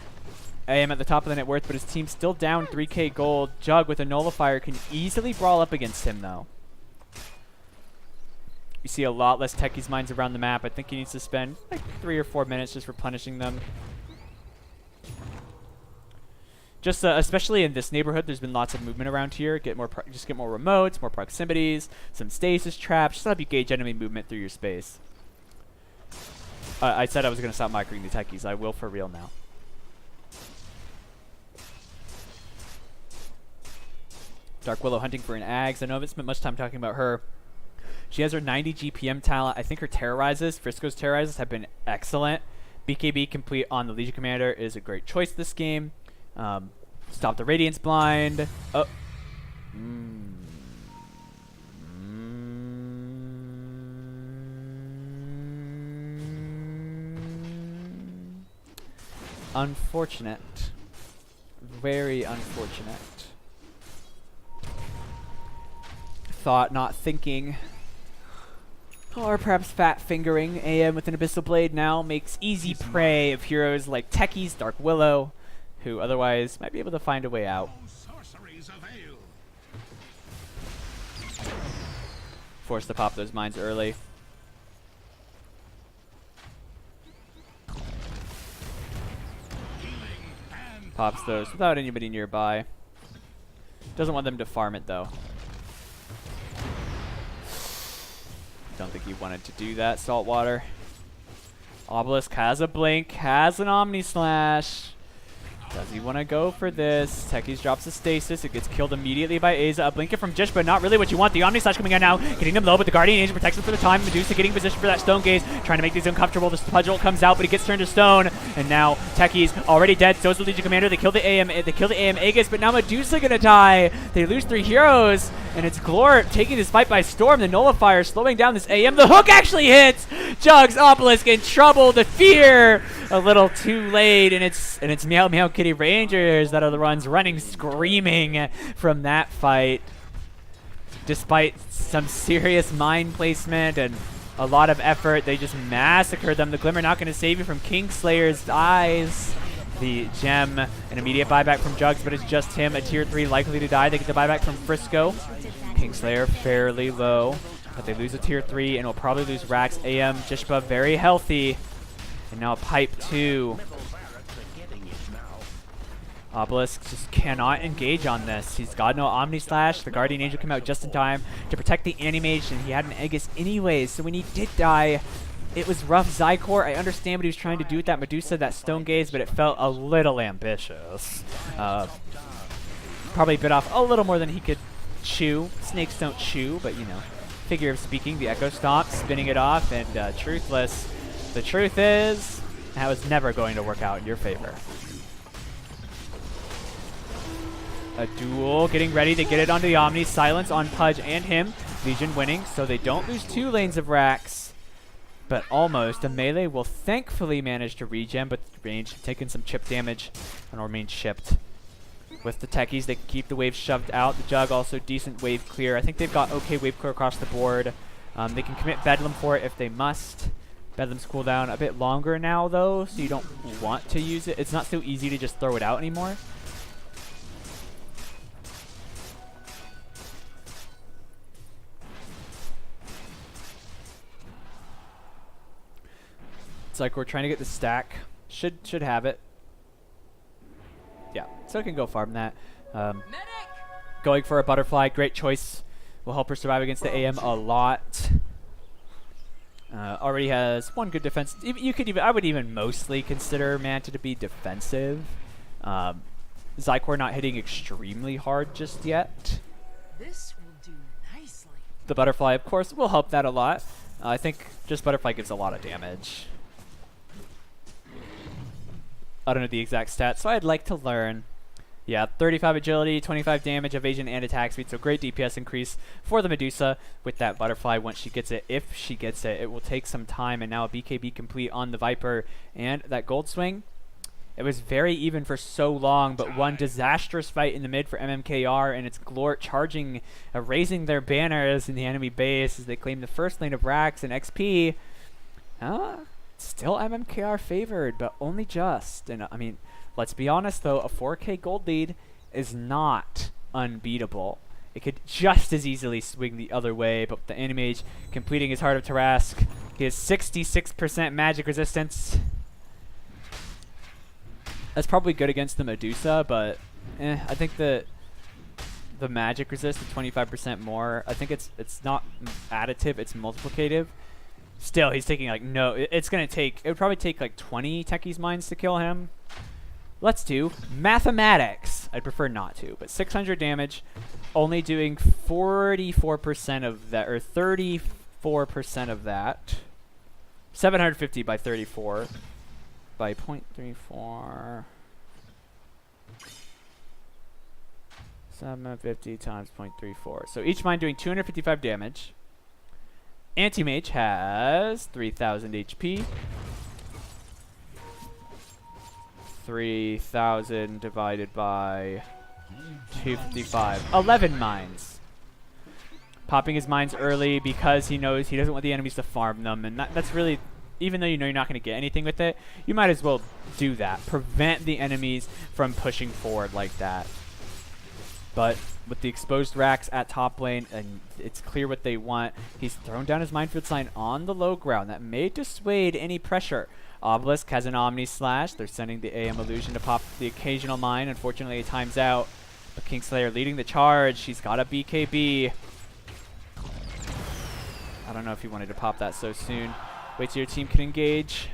I am at the top of the net worth, but his team's still down 3k gold. Jug with a nullifier can easily brawl up against him, though. You see a lot less Techies mines around the map. I think he needs to spend like 3 or 4 minutes just replenishing them. Just especially in this neighborhood, there's been lots of movement around here. Just get more remotes, more proximities, some stasis traps. Just help you gauge enemy movement through your space. I said I was going to stop microing the Techies. I will for real now. Dark Willow hunting for an Ags. I know I haven't spent much time talking about her. She has her 90 GPM talent. I think her Terrorizes, Frisco's Terrorizes, have been excellent. BKB complete on the Legion Commander is a great choice this game. Stop the Radiance blind. Oh. Unfortunate. Very unfortunate. Thought, not thinking. Or perhaps fat fingering. AM with an Abyssal Blade now makes easy prey of heroes like Techies, Dark Willow, who otherwise might be able to find a way out. Forced to pop those mines early. Pops those without anybody nearby. Doesn't want them to farm it though. Don't think he wanted to do that, Saltwater. Obelisk has a blink, has an Omni Slash. Does he want to go for this? Techies drops a stasis. It gets killed immediately by Aza. A blinker from Jish, but not really what you want. The Omni Slash coming out now, getting them low, but the Guardian Angel protects them for the time. Medusa getting position for that Stone Gaze, trying to make these uncomfortable. The Pudge ult comes out, but he gets turned to stone. And now Techies already dead. So is the Legion Commander. They kill the AM. They kill the AM Aegis, but now Medusa gonna die. They lose 3 heroes, and it's Glort taking this fight by storm. The Nullifier slowing down this AM. The hook actually hits. Jugs Obelisk in trouble. The fear a little too late, and it's Meow Meow Kitty Rangers that are the ones running screaming from that fight. Despite some serious mine placement and a lot of effort, they just massacred them. The Glimmer not going to save you from Kingslayer's eyes. The gem, an immediate buyback from Jugs, but it's just him, a tier 3 likely to die. They get the buyback from Frisco. Kingslayer fairly low, but they lose a tier 3 and will probably lose Rax. AM, Jishba very healthy. And now a Pipe 2. Obelisk just cannot engage on this. He's got no Omni Slash. The Guardian Angel came out just in time to protect the animation. He had an Aegis anyways, so when he did die, it was rough. Zykor, I understand what he was trying to do with that Medusa, that Stone Gaze, but it felt a little ambitious. Probably bit off a little more than he could chew. Snakes don't chew, but you know, figure of speaking, the Echo Stomp, spinning it off, and Truthless. The truth is, that was never going to work out in your favor. A duel getting ready to get it onto the Omni. Silence on Pudge and him. Legion winning, so they don't lose 2 lanes of Rax. But almost. The melee will thankfully manage to regen, but range taking some chip damage and will remain chipped. With the Techies, they can keep the wave shoved out. The Jug also decent wave clear. I think they've got okay wave clear across the board. They can commit Bedlam for it if they must. Bedlam's cooldown a bit longer now though, so you don't want to use it. It's not so easy to just throw it out anymore. It's like we're trying to get the stack. Should have it. Yeah, so I can go farm that. Going for a butterfly, great choice. Will help her survive against the AM a lot. Already has 1 good defense. You could even, I would even mostly consider Manta to be defensive. Zykor not hitting extremely hard just yet. This will do nicely. The butterfly, of course, will help that a lot. I think just butterfly gives a lot of damage. I don't know the exact stats, so I'd like to learn. Yeah, 35 agility, 25 damage, evasion, and attack speed. So great DPS increase for the Medusa with that butterfly once she gets it. If she gets it, it will take some time. And now a BKB complete on the Viper. And that gold swing, it was very even for so long, but one disastrous fight in the mid for MMKR, and it's Glort charging, raising their banners in the enemy base as they claim the first lane of Rax and XP. Still MMKR favored, but only just. And I mean, let's be honest though, a 4K gold lead is not unbeatable. It could just as easily swing the other way, but the Animage completing his Heart of Tarask. He has 66% magic resistance. That's probably good against the Medusa, but I think the magic resist at 25% more, I think it's not additive, it's multiplicative. Still, he's taking like it would probably take like 20 Techies Mines to kill him. Let's do mathematics. I'd prefer not to, but 600 damage, only doing 44% of that, or 34% of that. 750 by 34 by 0.34. 750 times 0.34. So each mine doing 255 damage. Anti-Mage has 3,000 HP. 3,000 divided by 255. 11 mines. Popping his mines early because he knows he doesn't want the enemies to farm them. And that's really, even though you know you're not going to get anything with it, you might as well do that. Prevent the enemies from pushing forward like that. But with the exposed Rax at top lane, and it's clear what they want, he's thrown down his minefield sign on the low ground. That may dissuade any pressure. Obelisk has an Omni Slash. They're sending the AM Illusion to pop the occasional mine. Unfortunately, it times out. But Kingslayer leading the charge. He's got a BKB. I don't know if he wanted to pop that so soon. Wait till your team can engage.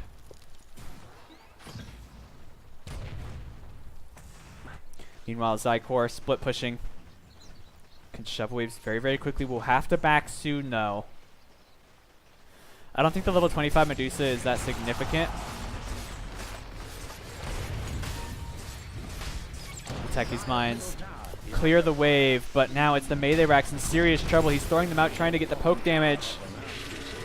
Meanwhile, Zykor split pushing. Can shove waves very, very quickly. We'll have to back soon, though. I don't think the level 25 Medusa is that significant. Attack these mines. Clear the wave, but now it's the melee racks in serious trouble. He's throwing them out, trying to get the poke damage.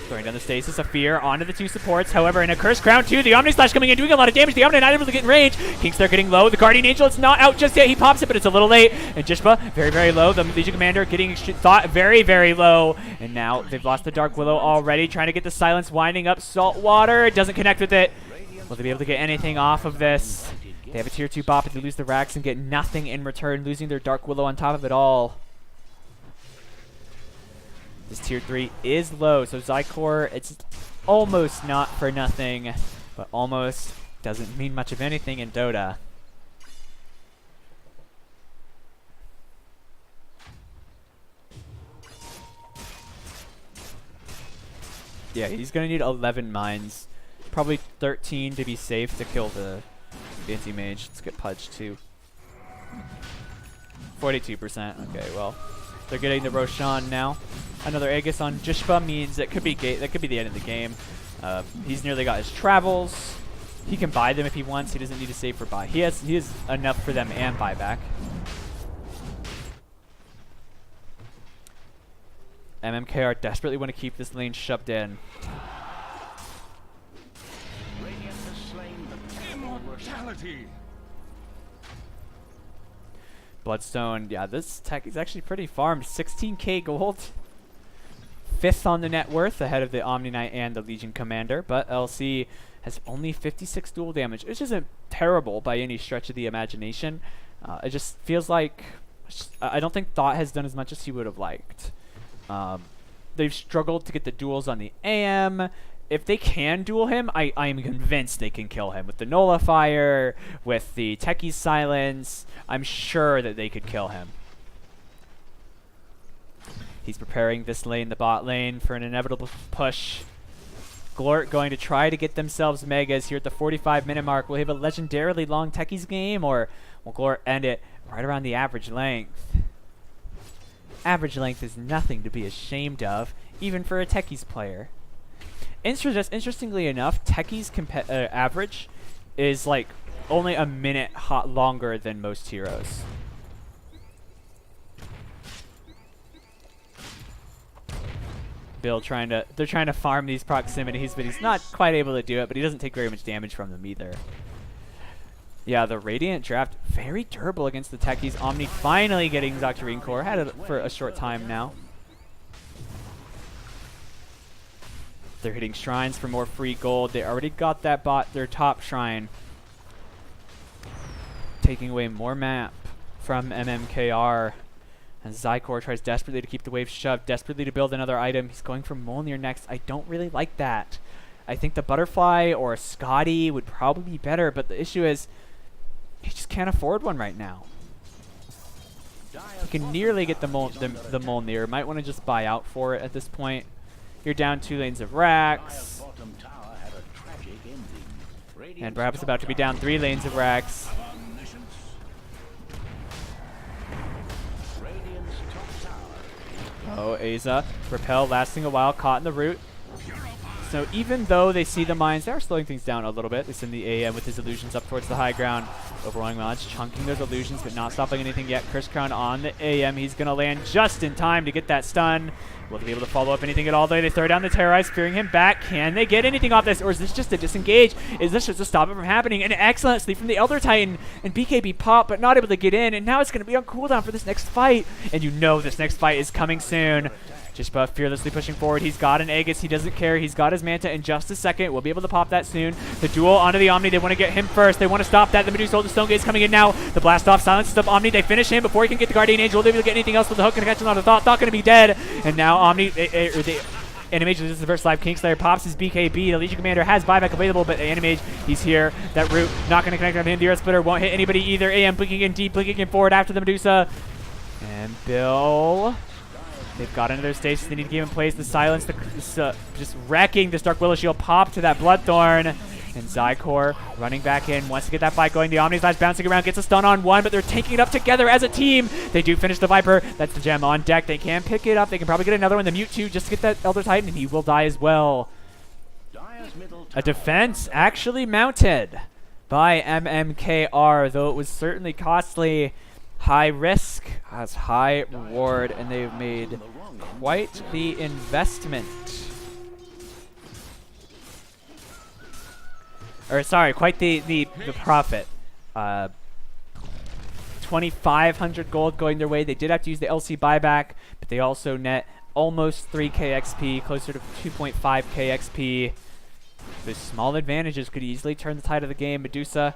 Throwing down the Stasis of Fear onto the 2 supports. However, in a Cursed Crown too, the Omni Slash coming in, doing a lot of damage. The Omni not able to get in range. Kingslayer getting low. The Guardian Angel, it's not out just yet. He pops it, but it's a little late. And Jishba, very, very low. The Legion Commander getting thought very, very low. And now they've lost the Dark Willow already. Trying to get the Silence, winding up Saltwater. It doesn't connect with it. Will they be able to get anything off of this? They have a tier 2 bot, but they lose the racks and get nothing in return, losing their Dark Willow on top of it all. This tier 3 is low, so Zykor, it's almost not for nothing, but almost doesn't mean much of anything in Dota. Yeah, he's going to need 11 mines, probably 13 to be safe to kill the anti-mage. Let's get Pudge too. 42%. Okay, well, they're getting the Roshan now. Another Aegis on Jishba means that could be the end of the game. He's nearly got his travels. He can buy them if he wants. He doesn't need to save for buy. He has enough for them and buyback. MMKR desperately want to keep this lane shoved in. Immortality. Bloodstone, yeah, this tech is actually pretty farmed. 16k gold. 5th on the net worth, ahead of the Omni Knight and the Legion Commander, but LC has only 56 duel damage, which isn't terrible by any stretch of the imagination. It just feels like I don't think Thought has done as much as he would have liked. They've struggled to get the duels on the AM. If they can duel him, I am convinced they can kill him. With the Nullifier, with the Techie's Silence, I'm sure that they could kill him. He's preparing this lane, the bot lane, for an inevitable push. Glort going to try to get themselves megas here at the 45-minute mark. Will he have a legendarily long Techie's game, or will Glort end it right around the average length? Average length is nothing to be ashamed of, even for a Techie's player. Interestingly enough, Techie's average is like only a minute longer than most heroes. Bill they're trying to farm these proximities, but he's not quite able to do it, but he doesn't take very much damage from them either. Yeah, the Radiant draft, very durable against the Techies. Omni finally getting Octarine Core. Had it for a short time now. They're hitting shrines for more free gold. They already got that bot, their top shrine. Taking away more map from MMKR. And Zykor tries desperately to keep the wave shoved, desperately to build another item. He's going for Mjolnir next. I don't really like that. I think the Butterfly or a Scotty would probably be better, but the issue is he just can't afford one right now. He can nearly get the Mjolnir. Might want to just buy out for it at this point. You're down 2 lanes of racks. And perhaps about to be down 3 lanes of racks. Oh, Aza. Repel lasting a while, caught in the root. So even though they see the mines, they are slowing things down a little bit. They send the AM with his illusions up towards the high ground. Overwhelming Lodge, chunking those illusions, but not stopping anything yet. Cursed Crown on the AM. He's going to land just in time to get that stun. Will they be able to follow up anything at all? They throw down the Terrorize, fearing him back. Can they get anything off this? Or is this just a disengage? Is this just to stop it from happening? An excellent sleep from the Elder Titan. And BKB pop, but not able to get in. And now it's going to be on cooldown for this next fight. And you know this next fight is coming soon. Jishba fearlessly pushing forward. He's got an Aegis. He doesn't care. He's got his Manta in just a second. We'll be able to pop that soon. The duel onto the Omni. They want to get him first. They want to stop that. The Medusa, the Stone Gate's coming in now. The blast off silences up Omni. They finish him before he can get the Guardian Angel. Will they be able to get anything else with the hook? Going to catch him on the Thought. Thought going to be dead. And now Omni, Animage loses the first life. Kingslayer pops his BKB. The Legion Commander has buyback available, but Animage, he's here. That root not going to connect on him. The Earth Splitter won't hit anybody either. AM blinking in deep, blinking in forward after the Medusa. And Bill, they've got into their stages. They need to give him place. The silence, just wrecking this Dark Willow Shield pop to that Bloodthorn. And Zykor running back in, wants to get that fight going. The Omni Slash bouncing around, gets a stun on one, but they're taking it up together as a team. They do finish the Viper. That's the gem on deck. They can pick it up. They can probably get another one. The Mewtwo just to get that Elder Titan, and he will die as well. A defense actually mounted by MMKR, though it was certainly costly. High risk has high reward, and they've made quite the investment. Or sorry, quite the profit. 2,500 gold going their way. They did have to use the LC buyback, but they also net almost 3k XP, closer to 2.5k XP. Those small advantages could easily turn the tide of the game. Medusa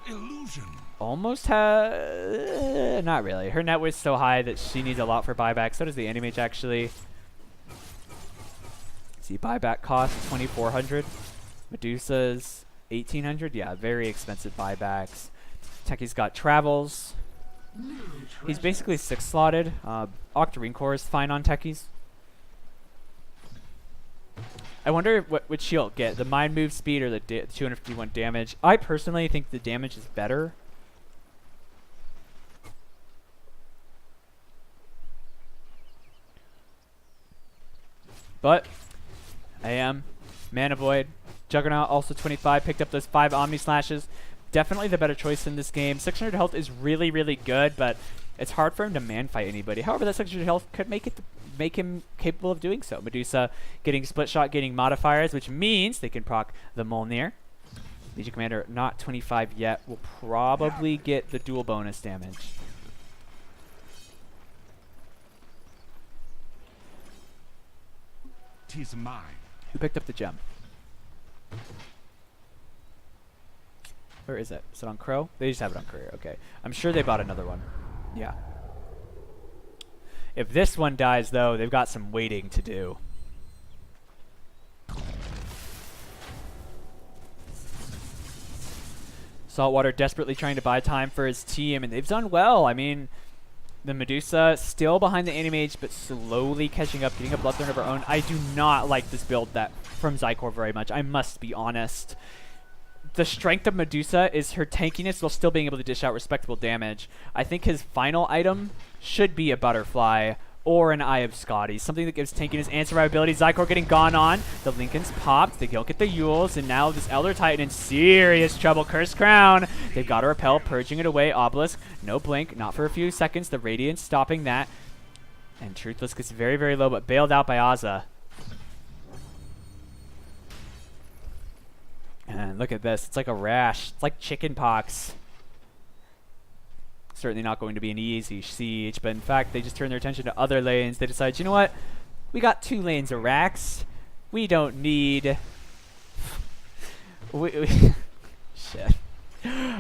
almost not really. Her net was so high that she needs a lot for buyback. So does the Animage actually. See, buyback cost 2,400. Medusa's 1,800. Yeah, very expensive buybacks. Techie's got travels. He's basically 6 slotted. Octarine Core is fine on Techies. I wonder what would Shield get, the mind move speed or the 251 damage. I personally think the damage is better. But AM, Mana Void, Juggernaut also 25, picked up those 5 Omni Slashes. Definitely the better choice in this game. 600 health is really, really good, but it's hard for him to man fight anybody. However, that 600 health could make him capable of doing so. Medusa getting split shot, getting modifiers, which means they can proc the Mjolnir. Legion Commander not 25 yet. Will probably get the dual bonus damage. Tis mine. Who picked up the gem? Where is it? Is it on Crow? They just have it on Courier. Okay. I'm sure they bought another one. Yeah. If this one dies, though, they've got some waiting to do. Saltwater desperately trying to buy time for his team, and they've done well. I mean, the Medusa still behind the Animage, but slowly catching up, getting a Bloodthorn of her own. I do not like this build from Zykor very much. I must be honest. The strength of Medusa is her tankiness while still being able to dish out respectable damage. I think his final item should be a Butterfly or an Eye of Scotty, something that gives tankiness and survivability. Zykor getting gone on. The Lincolns popped. They go get the Yules, and now this Elder Titan in serious trouble. Cursed Crown. They've got to repel, purging it away. Obelisk, no blink, not for a few seconds. The Radiance stopping that. And Truthless gets very, very low, but bailed out by Azza. And look at this. It's like a rash. It's like chicken pox. Certainly not going to be an easy siege, but in fact, they just turn their attention to other lanes. They decide, you know what? We got 2 lanes of racks. We don't need... Shit.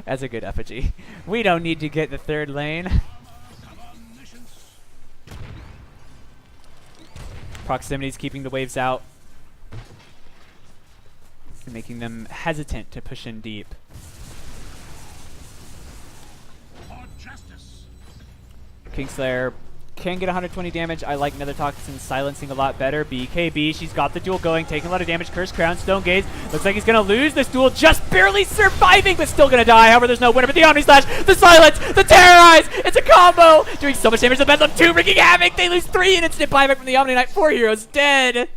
That's a good effigy. We don't need to get the 3rd lane. Proximity's keeping the waves out, making them hesitant to push in deep. Kingslayer can get 120 damage. I like Nether Toxin silencing a lot better. BKB, she's got the duel going, taking a lot of damage. Cursed Crown, Stone Gaze. Looks like he's going to lose this duel, just barely surviving, but still going to die. However, there's no winner. But the Omni Slash, the Silence, the Terrorize. It's a combo. Doing so much damage to Bedlam 2, wreaking havoc. They lose 3 and instant buyback from the Omni Knight. 4 heroes dead.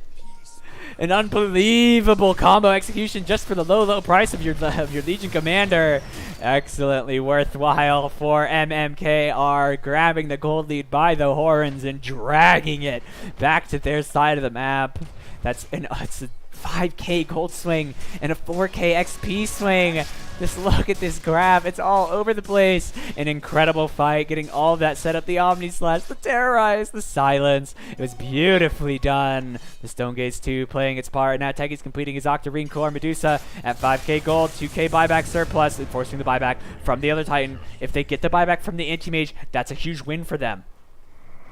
An unbelievable combo execution just for the low, low price of your Legion Commander. Excellently worthwhile for MMKR, grabbing the gold lead by the horns and dragging it back to their side of the map. It's a 5k gold swing and a 4k XP swing. Just look at this graph. It's all over the place. An incredible fight, getting all of that set up. The Omni Slash, the Terrorize, the Silence. It was beautifully done. The Stone Gaze 2 playing its part. Now Techies completing his Octarine Core. Medusa at 5k gold, 2k buyback surplus, enforcing the buyback from the other Titan. If they get the buyback from the Anti-Mage, that's a huge win for them.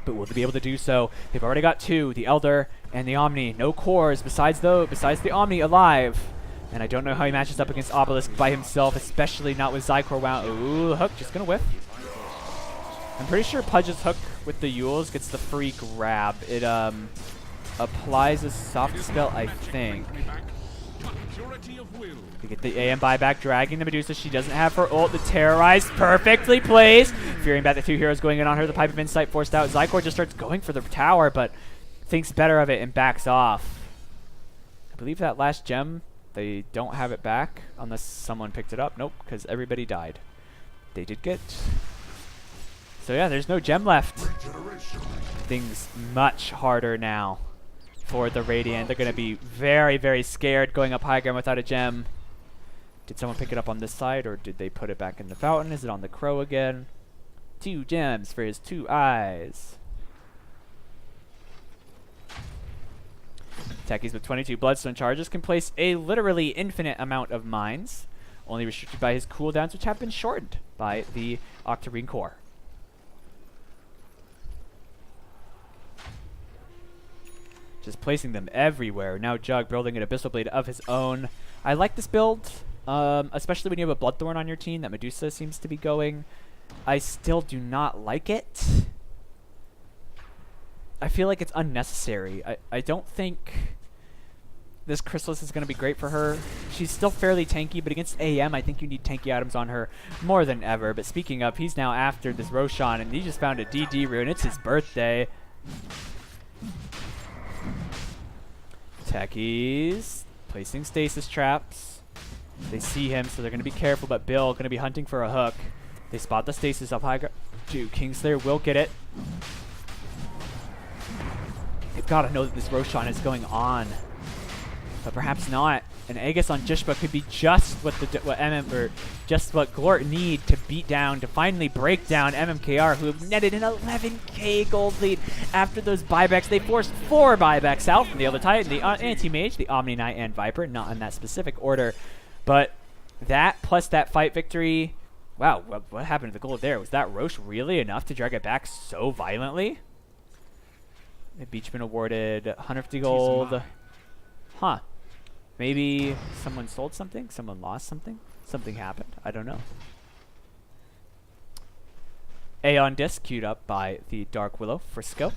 But will they be able to do so? They've already got 2. The Elder And the Omni, no cores besides the Omni alive. And I don't know how he matches up against Obelisk by himself, especially not with Zykor wound. Ooh, the hook just gonna whiff. I'm pretty sure Pudge's hook with the Yules gets the free grab. It applies a soft spell, I think. We get the AM buyback, dragging the Medusa. She doesn't have her ult. The Terrorize perfectly plays. Fearing about the 2 heroes going in on her. The Pipe of Insight forced out. Zykor just starts going for the tower, but thinks better of it and backs off. I believe that last gem, they don't have it back unless someone picked it up. Nope, because everybody died. They did get. So yeah, there's no gem left. Things much harder now for the Radiant. They're going to be very, very scared going up high ground without a gem. Did someone pick it up on this side, or did they put it back in the fountain? Is it on the Crow again? 2 gems for his 2 eyes. Techies with 22 Bloodstone charges can place a literally infinite amount of mines, only restricted by his cooldowns, which have been shortened by the Octarine core. Just placing them everywhere. Now Jug building an Abyssal Blade of his own. I like this build, especially when you have a Bloodthorn on your team that Medusa seems to be going. I still do not like it. I feel like it's unnecessary. I don't think this Chrysalis is going to be great for her. She's still fairly tanky, but against AM, I think you need tanky items on her more than ever. But speaking of, he's now after this Roshan, and he just found a DD rune. It's his birthday. Techies placing stasis traps. They see him, so they're going to be careful, but Bill going to be hunting for a hook. They spot the stasis up high. Kingslayer will get it. They've got to know that this Roshan is going on, but perhaps not. An Aegis on Jishba could be just what just what Glort need to beat down, to finally break down MMKR, who have netted an 11k gold lead after those buybacks. They forced 4 buybacks out from the other Titan, the Anti-Mage, the Omni Knight, and Viper, not in that specific order, but that plus that fight victory. Wow, what happened to the gold there? Was that Roche really enough to drag it back so violently? Beachman awarded 150 gold. Huh. Maybe someone sold something? Someone lost something? Something happened? I don't know. Aeon Disc queued up by the Dark Willow Frisco.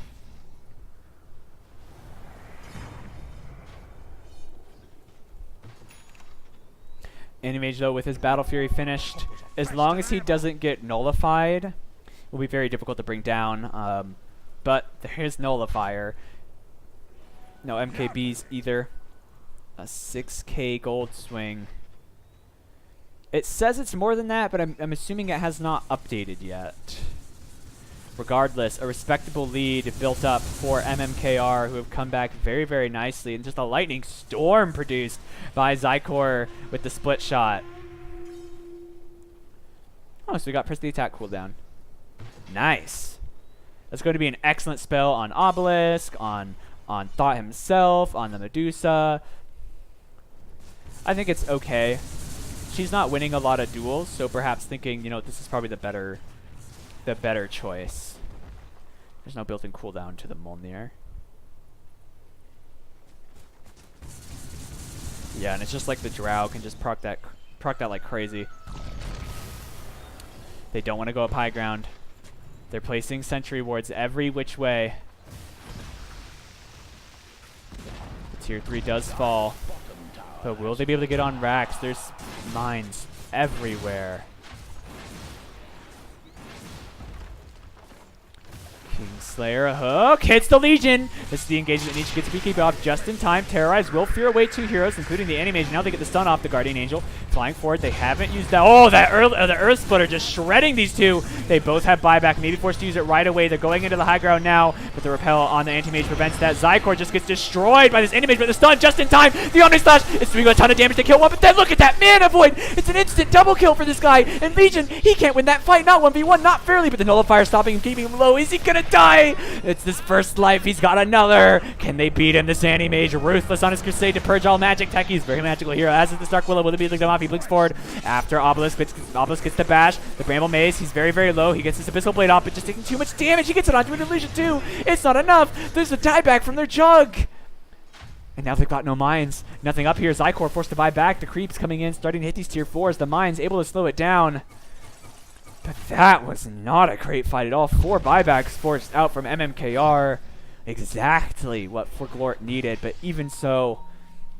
Animage, though, with his Battle Fury finished, as long as he doesn't get nullified, will be very difficult to bring down. But there's Nullifier. No MKBs either. A 6k gold swing. It says it's more than that, but I'm assuming it has not updated yet. Regardless, a respectable lead built up for MMKR, who have come back very, very nicely. And just a lightning storm produced by Zykor with the split shot. Oh, so we got press the attack cooldown. Nice. That's going to be an excellent spell on Obelisk, on Thought himself, on the Medusa. I think it's okay. She's not winning a lot of duels, so perhaps thinking, you know, this is probably the better choice. There's no built-in cooldown to the Mjolnir. Yeah, and it's just like the Drow can just proc that like crazy. They don't want to go up high ground. They're placing sentry wards every which way. The tier 3 does fall. But will they be able to get on racks? There's mines everywhere. Kingslayer, a hook, hits the Legion. This is the engagement that needs to get to be off just in time. Terrorize will fear away 2 heroes, including the Anti-Mage. Now they get the stun off the Guardian Angel. Flying forward, they haven't used that. Oh, the Earth Splitter just shredding these 2. They both have buyback, maybe forced to use it right away. They're going into the high ground now, but the repel on the Anti-Mage prevents that. Zykor just gets destroyed by this Anti-Mage, but the stun just in time. The Omni Slash is doing a ton of damage to kill one, but then look at that Mana Void. It's an instant double kill for this guy. And Legion, he can't win that fight, not 1v1, not fairly, but the Nullifier stopping him, keeping him low. Is he gonna die? It's his first life. He's got another. Can they beat him? This Anti-Mage, ruthless on his crusade to purge all magic. Techies, very magical hero, as is the Dark Willow. Will it be linked off? He blinks forward after Obelisk. Obelisk gets the bash. The Bramble Maze, he's very, very low. He gets his Abyssal Blade off, but just taking too much damage. He gets it onto an Illusion too. It's not enough. There's a dieback from their Jug. And now they've got no mines. Nothing up here. Zycor forced to buy back. The creeps coming in, starting to hit these tier 4s. The mines able to slow it down. But that was not a great fight at all. 4 buybacks forced out from MMKR. Exactly what for Glort needed. But even so,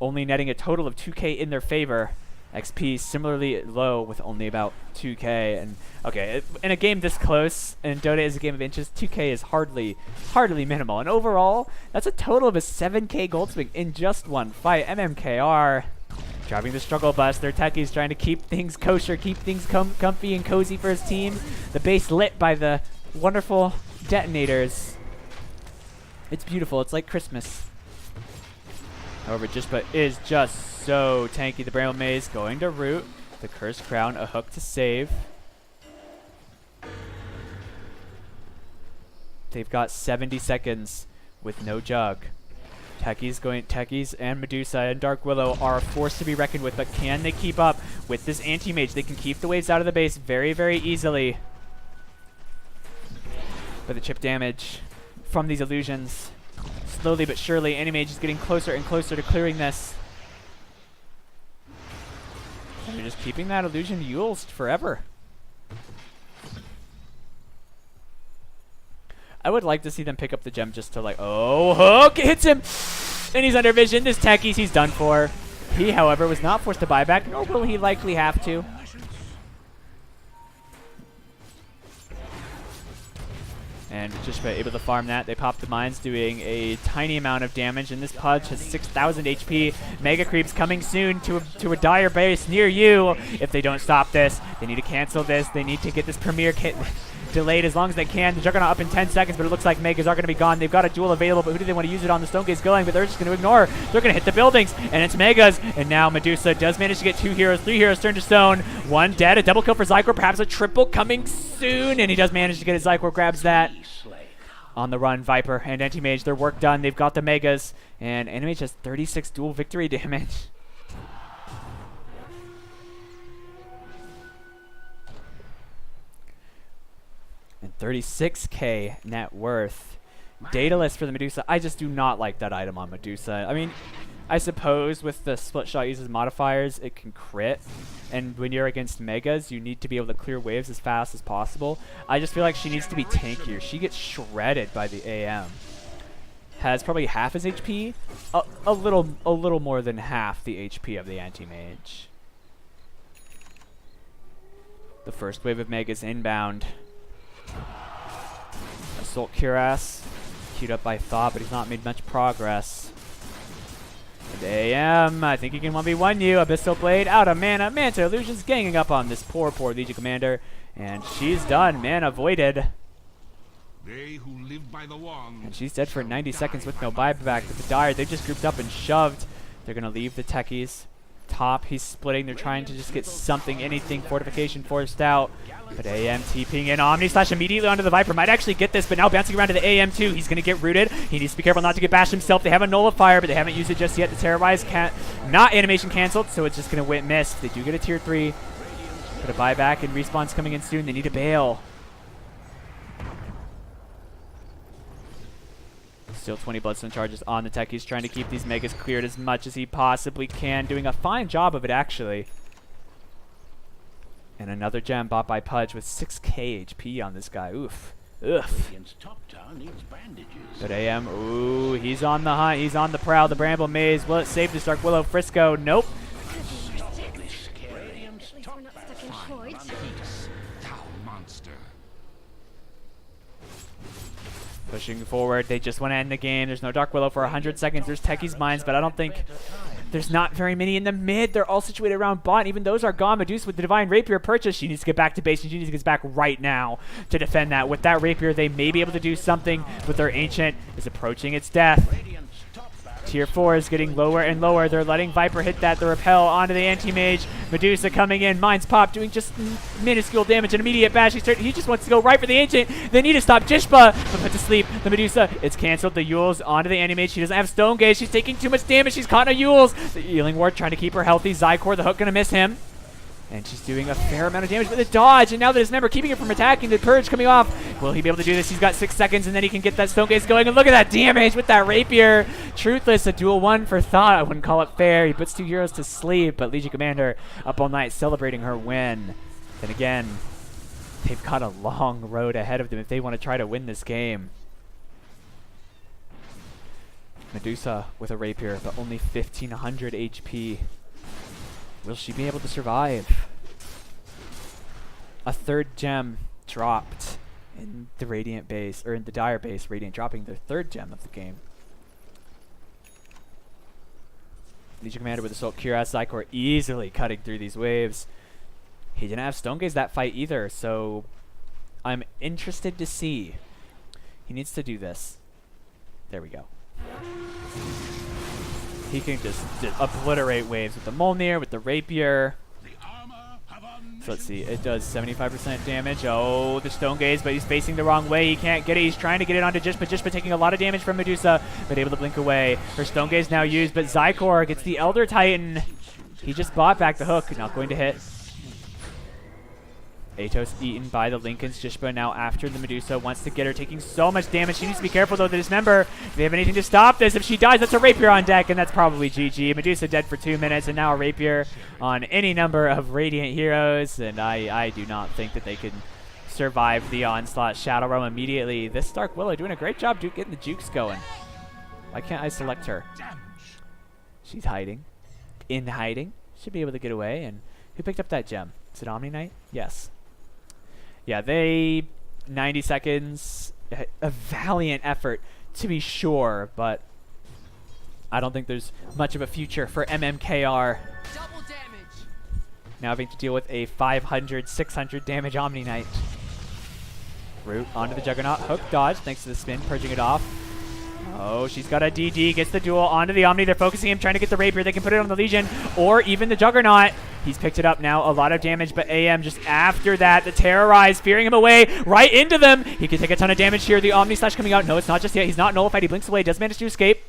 only netting a total of 2k in their favor. XP similarly low with only about 2k. And okay, in a game this close, and Dota is a game of inches, 2k is hardly minimal. And overall, that's a total of a 7k gold swing in just one fight. MMKR driving the struggle bus. Their techies trying to keep things kosher, keep things comfy and cozy for his team. The base lit by the wonderful detonators. It's beautiful. It's like Christmas. However, Jishpa is just so tanky. The Bramble Maze going to root. The Cursed Crown, a hook to save. They've got 70 seconds with no jug. Techies and Medusa and Dark Willow are a force to be reckoned with, but can they keep up with this anti-mage? They can keep the waves out of the base very, very easily. But the chip damage from these illusions, slowly but surely, anti-mage is getting closer and closer to clearing this. And they're just keeping that illusion used forever. I would like to see them pick up the gem just to like, oh, hook, hits him, and he's under vision. This techies, he's done for. He, however, was not forced to buy back, nor will he likely have to. And just able to farm that. They pop the mines, doing a tiny amount of damage, and this Pudge has 6,000 HP. Mega creeps coming soon to a dire base near you. If they don't stop this, they need to cancel this. They need to get this Premier kit delayed as long as they can. The Juggernaut up in 10 seconds, but it looks like Megas are going to be gone. They've got a duel available, but who do they want to use it on? The Stone Gate's going, but they're just going to ignore. They're going to hit the buildings, and it's Megas. And now Medusa does manage to get 2 heroes. 3 heroes turn to stone. 1 dead. A double kill for Zycor, perhaps a triple coming soon, and he does manage to get it. Zycor grabs that. On the run, Viper and Anti-Mage, their work done. They've got the Megas, and Anti-Mage has 36 dual victory damage. And 36k net worth. Dataless for the Medusa. I just do not like that item on Medusa. I mean, I suppose with the split shot uses modifiers, it can crit. And when you're against Megas, you need to be able to clear waves as fast as possible. I just feel like she needs to be tankier. She gets shredded by the AM. Has probably half his HP. A little more than half the HP of the anti-mage. The first wave of Megas inbound. Assault Cuirass. Queued up by Thought, but he's not made much progress. And AM, I think he can 1v1 you. Abyssal Blade out of mana. Manta Illusions ganging up on this poor Legion Commander. And she's done. Mana voided. They who live by the wand. And she's dead for 90 seconds with no buyback. But the Dire, they've just grouped up and shoved. They're going to leave the techies. Top, he's splitting. They're trying to just get something, anything, fortification forced out. But AM TPing in. Omni Slash immediately onto the Viper. Might actually get this, but now bouncing around to the AM too. He's going to get rooted. He needs to be careful not to get bashed himself. They have a Nullifier, but they haven't used it just yet. The Terrorize can't. Not animation canceled, so it's just going to miss. They do get a tier 3. But a buyback and respawn's coming in soon. They need to bail. Still 20 Bloodstone charges on the techies, trying to keep these Megas cleared as much as he possibly can. Doing a fine job of it, actually. And another gem bought by Pudge with 6k HP on this guy. Oof. Ugh. But AM, ooh, he's on the hunt. He's on the prowl. The Bramble Maze. Will it save this Dark Willow? Frisco, nope. Pushing forward, they just want to end the game. There's no Dark Willow for 100 seconds. There's Techie's Mines, but I don't think there's not very many in the mid. They're all situated around bot. Even those are gone. Medusa with the Divine Rapier purchase. She needs to get back to base, and she needs to get back right now to defend that. With that Rapier, they may be able to do something, but their Ancient is approaching its death. Tier 4 is getting lower and lower. They're letting Viper hit that. The repel onto the anti-mage. Medusa coming in. Mines pop, doing just minuscule damage. An immediate bash. He just wants to go right for the Ancient. They need to stop Jishpa, but put to sleep the Medusa. It's canceled. The Yules onto the anti-mage. She doesn't have Stone Gaze. She's taking too much damage. She's caught in a Yules. The Healing Ward trying to keep her healthy. Zycor, the hook, going to miss him. And she's doing a fair amount of damage with a dodge, and now the Dismember keeping it from attacking, the Purge coming off. Will he be able to do this? He's got 6 seconds, and then he can get that Stone Gaze going, and look at that damage with that Rapier. Truthless, a dual 1 for Thought. I wouldn't call it fair. He puts 2 heroes to sleep, but Legion Commander up all night celebrating her win. Then again, they've got a long road ahead of them if they want to try to win this game. Medusa with a Rapier, but only 1,500 HP. Will she be able to survive? A 3rd gem dropped in the Radiant base, or in the Dire base. Radiant dropping their 3rd gem of the game. Legion Commander with Assault Cuirass, Zykor easily cutting through these waves. He didn't have Stone Gaze that fight either, so I'm interested to see. He needs to do this. There we go. He can just obliterate waves with the Mjolnir, with the Rapier. So let's see, it does 75% damage. Oh, the Stone Gaze, but he's facing the wrong way. He can't get it. He's trying to get it onto Jishpa. Jishpa taking a lot of damage from Medusa, but able to blink away. Her Stone Gaze now used, but Zykor gets the Elder Titan. He just bought back the hook. Not going to hit. Atos eaten by the Linken's. Jishpa now after the Medusa. Wants to get her, taking so much damage. She needs to be careful, though. The Dismember, if they have anything to stop this, if she dies, that's a Rapier on deck, and that's probably GG. Medusa dead for 2 minutes, and now a Rapier on any number of Radiant heroes, and I do not think that they can survive the onslaught. Shadow Realm immediately. This Dark Willow doing a great job getting the jukes going. Why can't I select her? She's hiding. In hiding. Should be able to get away, and who picked up that gem? Is it Omni Knight? Yes. Yeah, 90 seconds, a valiant effort to be sure, but I don't think there's much of a future for MMKR. Double damage. Now having to deal with a 500, 600 damage Omni Knight. Root onto the Juggernaut, hook dodge, thanks to the spin, purging it off. Oh, she's got a DD, gets the duel onto the Omni. They're focusing him, trying to get the Rapier. They can put it on the Legion or even the Juggernaut. He's picked it up now, a lot of damage, but AM just after that, the Terrorize, fearing him away right into them. He can take a ton of damage here. The Omni Slash coming out. No, it's not just yet. He's not nullified. He blinks away, does manage to escape.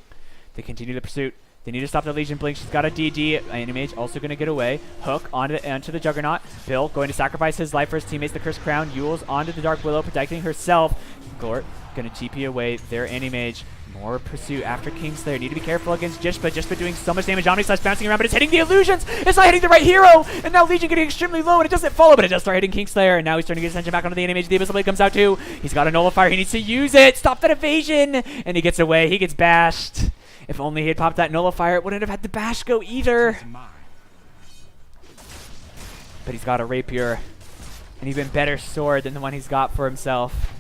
They continue the pursuit. They need to stop the Legion blink. She's got a DD. Animage also going to get away. Hook onto the Juggernaut. Bill going to sacrifice his life for his teammates. The Cursed Crown. Yule's onto the Dark Willow, protecting herself. Glort going to TP away their Animage. More pursuit after Kingslayer. Need to be careful against Jishpa. Jishpa doing so much damage. Omni Slash bouncing around, but it's hitting the illusions. It's not hitting the right hero. And now Legion getting extremely low, and it doesn't follow, but it does start hitting Kingslayer. And now he's turning his attention back onto the Animage. The Abyssal Blade comes out too. He's got a Nullifier. He needs to use it. Stop that evasion. And he gets away. He gets bashed. If only he had popped that Nullifier, it wouldn't have had the bash go either. But he's got a Rapier. An even better sword than the one he's got for himself.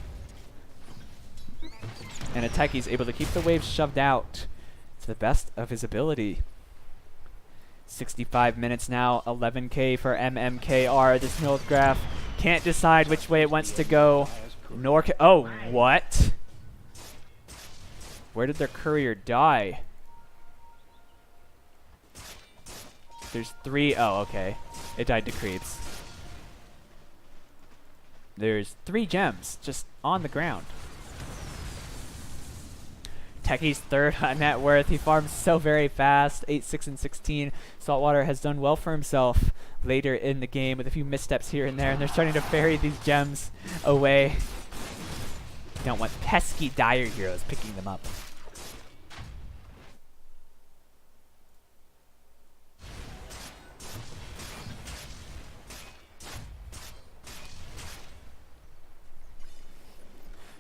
And Ateki's able to keep the waves shoved out to the best of his ability. 65 minutes now, 11k for MMKR. This Nilfgaard can't decide which way it wants to go. Nor can— oh, what? Where did their courier die? There's 3— oh, okay. It died to creeps. There's 3 gems just on the ground. Techi's 3rd on net worth. He farms so very fast. 8, 6, and 16. Saltwater has done well for himself later in the game with a few missteps here and there, and they're starting to ferry these gems away. You don't want pesky Dire heroes picking them up.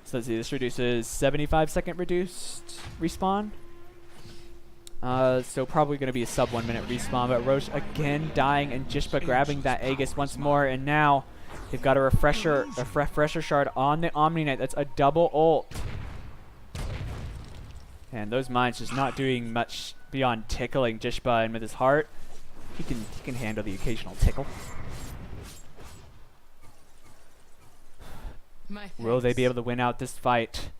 So let's see, this reduces 75-second reduced respawn. So probably going to be a sub 1 minute respawn, but Roche again dying and Jishpa grabbing that Aegis once more, and now they've got a refresher shard on the Omni Knight. That's a double ult. And those mines just not doing much beyond tickling Jishpa, and with his heart, he can handle the occasional tickle. Will they be able to win out this fight?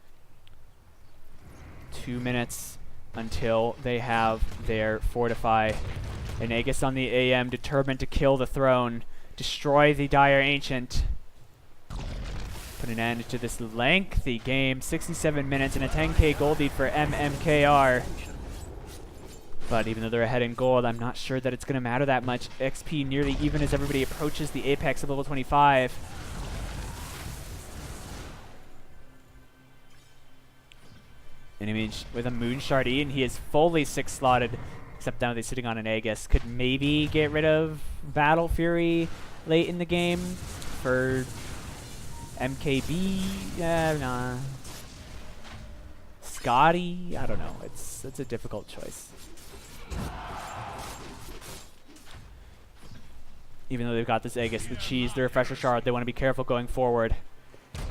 2 minutes until they have their Fortify. And Aegis on the AM, determined to kill the throne, destroy the Dire Ancient. Put an end to this lengthy game. 67 minutes and a 10k gold lead for MMKR. But even though they're ahead in gold, I'm not sure that it's going to matter that much. XP nearly even as everybody approaches the apex of level 25. Enemy with a Moon Shard E, and he is fully 6 slotted, except now they're sitting on an Aegis. Could maybe get rid of Battle Fury late in the game for MKB. Yeah, nah. Scotty, I don't know. It's a difficult choice. Even though they've got this Aegis, the cheese, the refresher shard, they want to be careful going forward.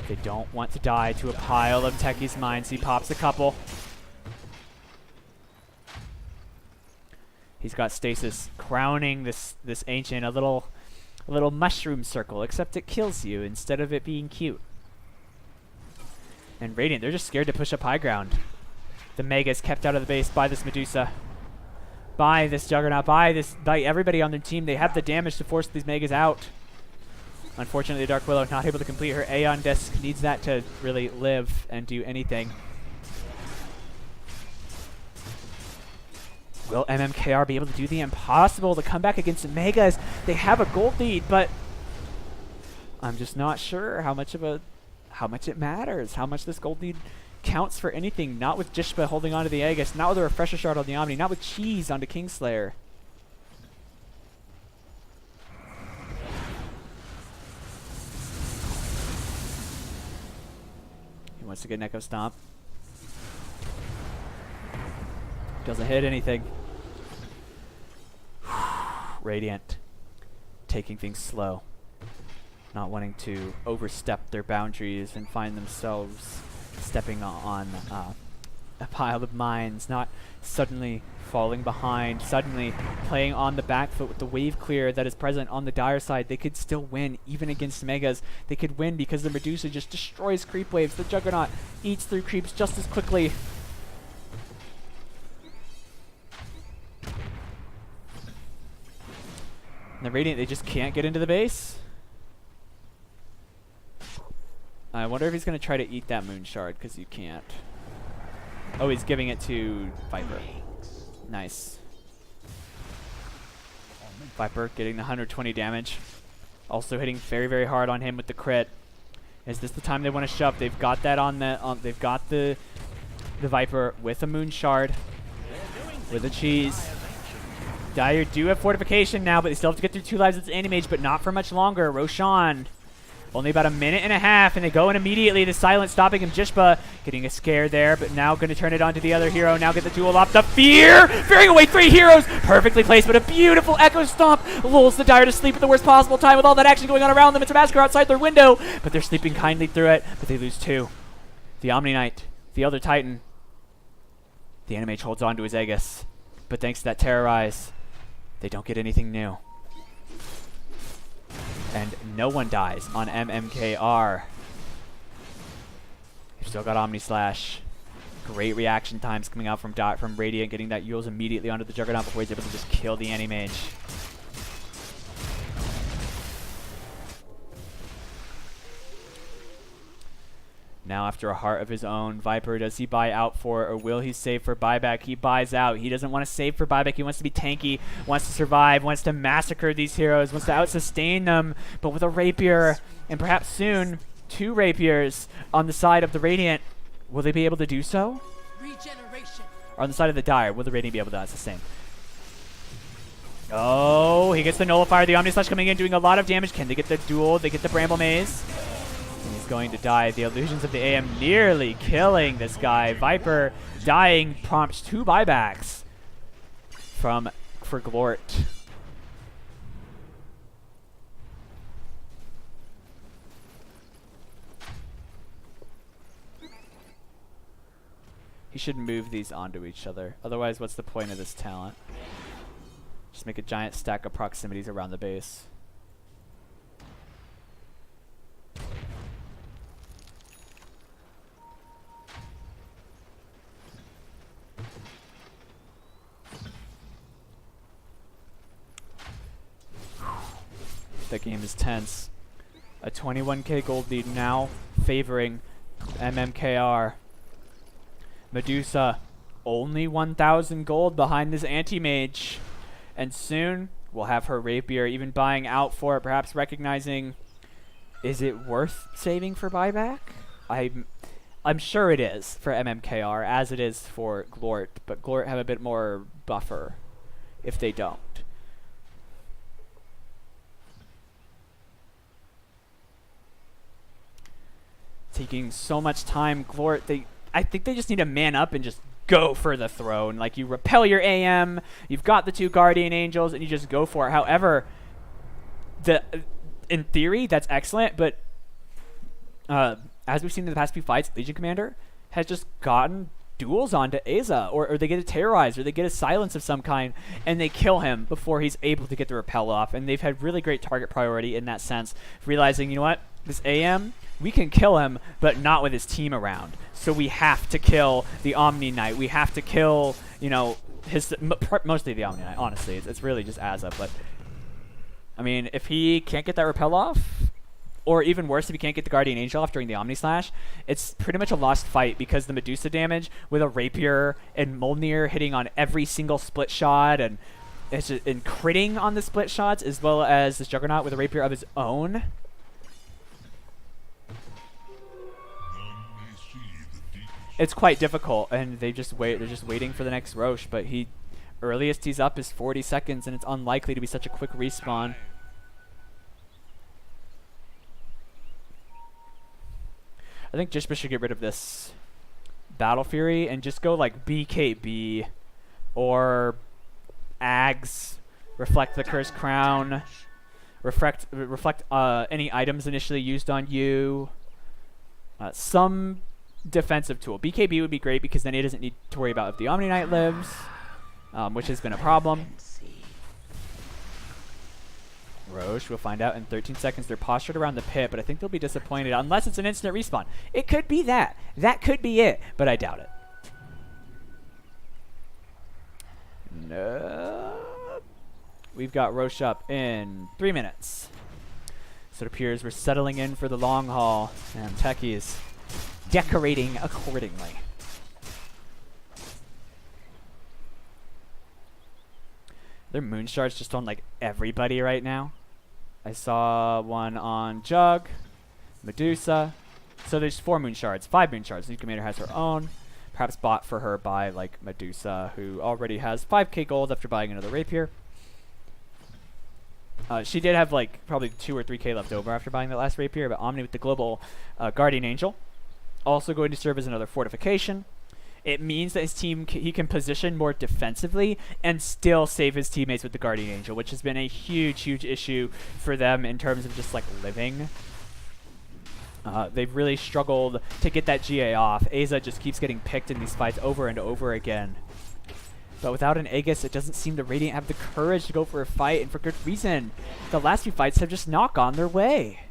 They don't want to die to a pile of Techie's mines. He pops a couple. He's got stasis crowning this ancient, a little mushroom circle, except it kills you instead of it being cute. And Radiant, they're just scared to push up high ground. The Mega is kept out of the base by this Medusa, by this Juggernaut, by everybody on their team. They have the damage to force these Megas out. Unfortunately, Dark Willow not able to complete her Aeon Disc. Needs that to really live and do anything. Will MMKR be able to do the impossible to come back against the Megas? They have a gold lead, but I'm just not sure how much it matters, how much this gold lead counts for anything. Not with Jishba holding on to the Aegis, not with a refresher shard on the Omni, not with Cheese onto Kingslayer. He wants to get an Echo Stomp. Doesn't hit anything. Radiant taking things slow, not wanting to overstep their boundaries and find themselves stepping on a pile of mines, not suddenly falling behind, suddenly playing on the back foot with the wave clear that is present on the Dire side. They could still win, even against Megas. They could win because the Medusa just destroys creep waves. The Juggernaut eats through creeps just as quickly. And the Radiant, they just can't get into the base. I wonder if he's going to try to eat that Moon Shard, because you can't. Oh, he's giving it to Viper. Nice. Viper getting the 120 damage. Also hitting very, very hard on him with the crit. Is this the time they want to shove? They've got that on the. They've got the Viper with a Moon Shard, with a cheese. Dire do have fortification now, but they still have to get through 2 lives. It's Animage, but not for much longer. Roshan, only about a minute and a half, and they go in immediately. The silence stopping him. Jishba getting a scare there, but now going to turn it onto the other hero. Now get the duel off. The Fear! Fearing away 3 heroes! Perfectly placed, but a beautiful Echo Stomp lulls the Dire to sleep at the worst possible time with all that action going on around them. It's a massacre outside their window, but they're sleeping kindly through it, but they lose 2. The Omni Knight, the other Titan. The Animage holds on to his Aegis, but thanks to that Terrorize, they don't get anything new. And no one dies on MMKR. You've still got Omni Slash. Great reaction times coming out from Radiant, getting that Yules immediately onto the Juggernaut before he's able to just kill the Animage. Now after a heart of his own, Viper, does he buy out for it, or will he save for buyback? He buys out. He doesn't want to save for buyback. He wants to be tanky, wants to survive, wants to massacre these heroes, wants to out-sustain them. But with a Rapier, and perhaps soon 2 Rapiers on the side of the Radiant, will they be able to do so? Regeneration. Or on the side of the Dire, will the Radiant be able to out-sustain? Oh, he gets the Nullifier. The Omni Slash coming in, doing a lot of damage. Can they get the duel? They get the Bramble Maze. And he's going to die. The Illusions of the AM nearly killing this guy. Viper dying prompts 2 buybacks for Glort. He should move these onto each other. Otherwise, what's the point of this talent? Just make a giant stack of proximities around the base. That game is tense. A 21k gold lead now favoring MMKR. Medusa only 1,000 gold behind this anti-mage. And soon, we'll have her rapier even buying out for it, perhaps recognizing, is it worth saving for buyback? I'm sure it is for MMKR, as it is for Glort, but Glort have a bit more buffer if they don't. Taking so much time, Glort, I think they just need to man up and just go for the throne. Like, you repel your AM, you've got the 2 Guardian Angels, and you just go for it. However, in theory, that's excellent, but as we've seen in the past few fights, Legion Commander has just gotten duels onto Aza, or they get a terrorize, or they get a silence of some kind, and they kill him before he's able to get the repel off. And they've had really great target priority in that sense, realizing, you know what, this AM, we can kill him, but not with his team around. So we have to kill the Omni Knight. We have to kill, you know, mostly the Omni Knight, honestly. It's really just Aza, but I mean, if he can't get that repel off, or even worse, if he can't get the Guardian Angel off during the Omni Slash, it's pretty much a lost fight, because the Medusa damage with a Rapier and Molnir hitting on every single split shot, and it's just, and critting on the split shots, as well as this Juggernaut with a Rapier of his own. It's quite difficult, and they just wait. They're just waiting for the next Roche, but earliest he's up is 40 seconds, and it's unlikely to be such a quick respawn. I think Jishba should get rid of this Battle Fury and just go like BKB or Ags, reflect the Cursed Crown, reflect any items initially used on you. Some defensive tool. BKB would be great, because then he doesn't need to worry about if the Omni Knight lives, which has been a problem. Roche, we'll find out in 13 seconds. They're postured around the pit, but I think they'll be disappointed unless it's an instant respawn. It could be that. That could be it, but I doubt it. No. We've got Roche up in 3 minutes. So it appears we're settling in for the long haul, and Techies decorating accordingly. There are moon shards just on like everybody right now. I saw one on Jug, Medusa. So there's 4 moon shards, 5 moon shards. Legion Commander has her own, perhaps bought for her by like Medusa, who already has 5k gold after buying another Rapier. She did have like probably 2 or 3k left over after buying that last Rapier, but Omni with the global Guardian Angel, also going to serve as another fortification. It means that his team, he can position more defensively and still save his teammates with the Guardian Angel, which has been a huge, huge issue for them in terms of just like living. They've really struggled to get that GA off. Aza just keeps getting picked in these fights over and over again. But without an Aegis, it doesn't seem the Radiant have the courage to go for a fight, and for good reason. The last few fights have just not gone their way.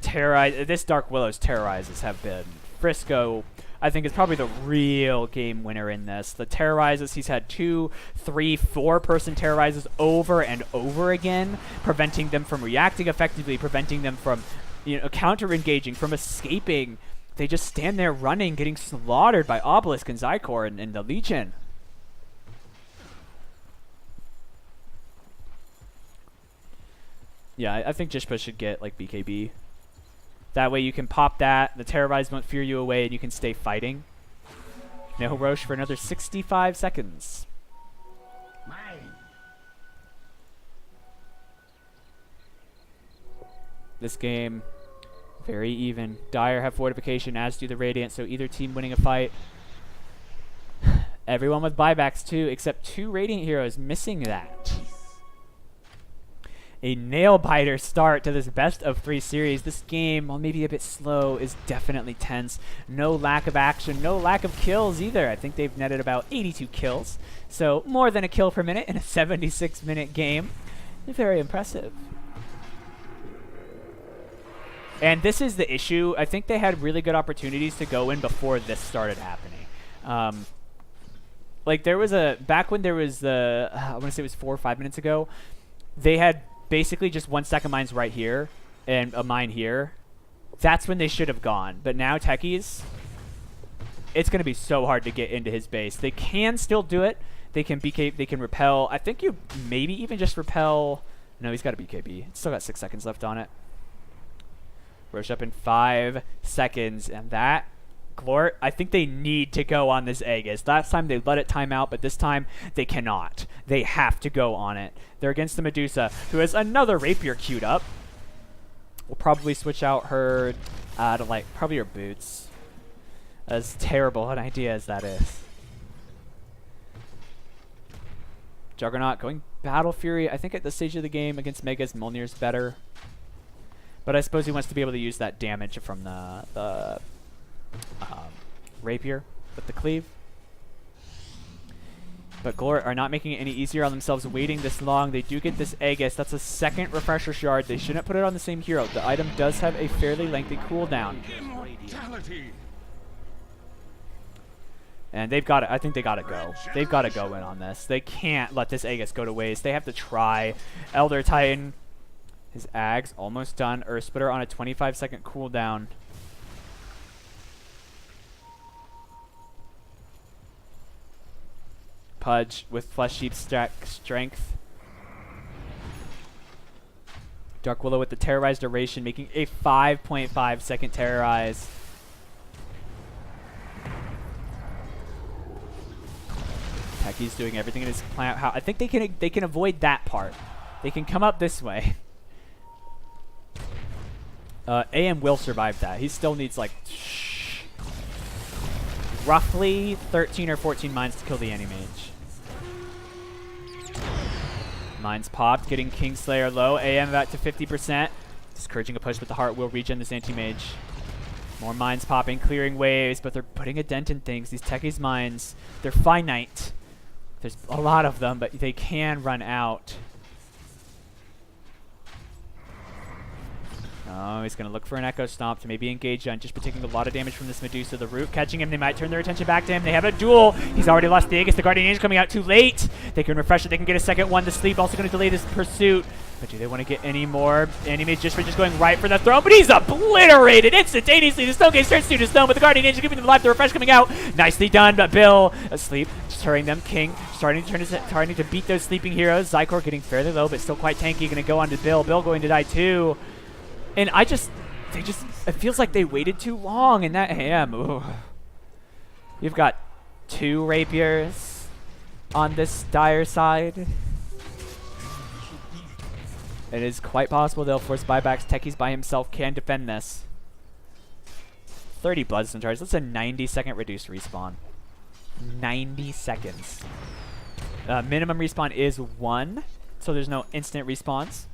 This Dark Willow's terrorizes have been... Frisco, I think, is probably the real game winner in this. The terrorizes, he's had 2, 3, 4-person terrorizes over and over again, preventing them from reacting effectively, preventing them from, you know, counter-engaging, from escaping. They just stand there running, getting slaughtered by Obelisk and Zykor and the Legion. Yeah, I think Jishpa should get like BKB. That way you can pop that, the terrorize won't fear you away, and you can stay fighting. No Roche for another 65 seconds. This game, very even. Dire have fortification, as do the Radiant, so either team winning a fight. Everyone with buybacks too, except 2 Radiant heroes missing that. A nail-biter start to this best-of-3 series. This game, while maybe a bit slow, is definitely tense. No lack of action, no lack of kills either. I think they've netted about 82 kills, so more than a kill per minute in a 76-minute game. Very impressive. And this is the issue. I think they had really good opportunities to go in before this started happening. Like, there was back when there was the, I want to say it was 4 or 5 minutes ago, they had basically just 1 stack of mines right here and a mine here. That's when they should have gone. But now Techies, it's going to be so hard to get into his base. They can still do it. They can BK. They can repel. I think you maybe even just repel. No, he's got a BKB. It's still got 6 seconds left on it. Rosh up in 5 seconds, and that Glort, I think they need to go on this Aegis. Last time they let it time out, but this time they cannot. They have to go on it. They're against the Medusa, who has another Rapier queued up. We'll probably switch out her to like probably her boots. As terrible an idea as that is. Juggernaut going Battle Fury. I think at this stage of the game against Megas, Mjolnir's better. But I suppose he wants to be able to use that damage from the Rapier with the cleave. But Glort are not making it any easier on themselves waiting this long. They do get this Aegis. That's a second Refresher Shard. They shouldn't put it on the same hero. The item does have a fairly lengthy cooldown. Immortality. And they've got to, I think they got to go. They've got to go in on this. They can't let this Aegis go to waste. They have to try. Elder Titan. His Ag's almost done. Earth Splitter on a 25-second cooldown. Pudge with Flesh Sheep strength. Dark Willow with the Terrorize duration, making a 5.5 second Terrorize. Techie's doing everything in his plan. I think they can avoid that part. They can come up this way. AM will survive that. He still needs like roughly 13 or 14 mines to kill the Anti-Mage. Mines popped, getting Kingslayer low. AM back to 50%. Discouraging a push, but the heart will regen this Anti-Mage. More mines popping, clearing waves, but they're putting a dent in things. These Techie's mines, they're finite. There's a lot of them, but they can run out. Oh, he's going to look for an Echo Stomp to maybe engage on, just taking a lot of damage from this Medusa. The Root catching him. They might turn their attention back to him. They have a duel. He's already lost the Aegis. The Guardian Angel coming out too late. They can refresh it. They can get a second one to sleep. Also going to delay this pursuit. But do they want to get any more? Anime just going right for the throne, but he's obliterated instantaneously. The Stone Gate starts to stone, but the Guardian Angel giving them life. The refresh coming out. Nicely done, but Bill asleep, just hurrying them. King starting to beat those sleeping heroes. Zykor getting fairly low, but still quite tanky. Going to go on to Bill. Bill going to die too. And it feels like they waited too long in that ham. Ooh. You've got 2 Rapiers on this dire side. It is quite possible they'll force buybacks. Techie's by himself can defend this. 30 Bloodstone charge. That's a 90-second reduced respawn. 90 seconds. Minimum respawn is 1, so there's no instant response.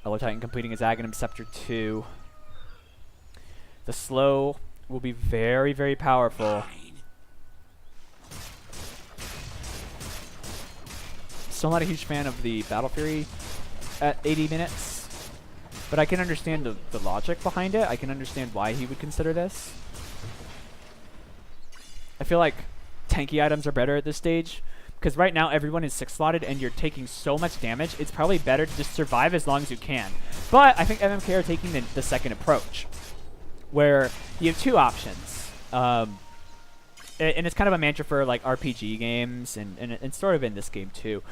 Elder Titan completing his Aghanim Scepter 2. The slow will be very, very powerful. Still not a huge fan of the Battle Fury at 80 minutes, but I can understand the logic behind it. I can understand why he would consider this. I feel like tanky items are better at this stage, because right now everyone is 6-slotted and you're taking so much damage, it's probably better to just survive as long as you can. But I think MMKR are taking the second approach, where you have 2 options. And it's kind of a mantra for like RPG games and sort of in this game too.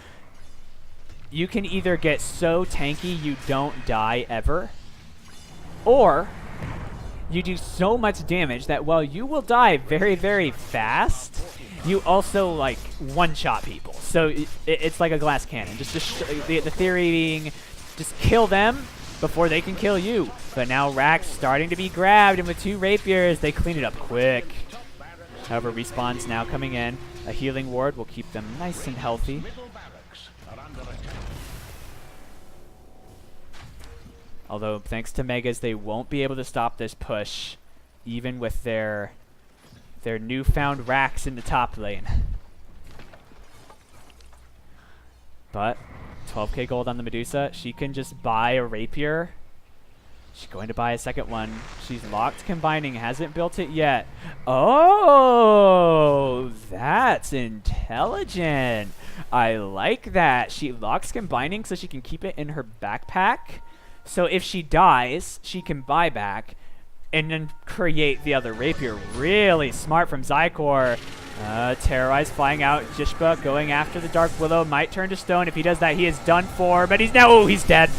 You can either get so tanky you don't die ever, or you do so much damage that while you will die very, very fast, you also like one-shot people. So it's like a glass cannon. Just the theory being, just kill them before they can kill you. But now Rack's starting to be grabbed, and with 2 Rapiers, they clean it up quick. However, respawns now coming in. A healing ward will keep them nice and healthy. Although, thanks to Megas, they won't be able to stop this push, even with their newfound racks in the top lane. But 12k gold on the Medusa. She can just buy a Rapier. She's going to buy a second one. She's locked combining, hasn't built it yet. Oh, that's intelligent. I like that. She locks combining so she can keep it in her backpack. So if she dies, she can buy back. and then create the other rapier. Really smart from Zykor. Terrorize flying out. Jishba going after the Dark Willow. Might turn to stone. If he does that, he is done for. But he's now... Oh, he's dead.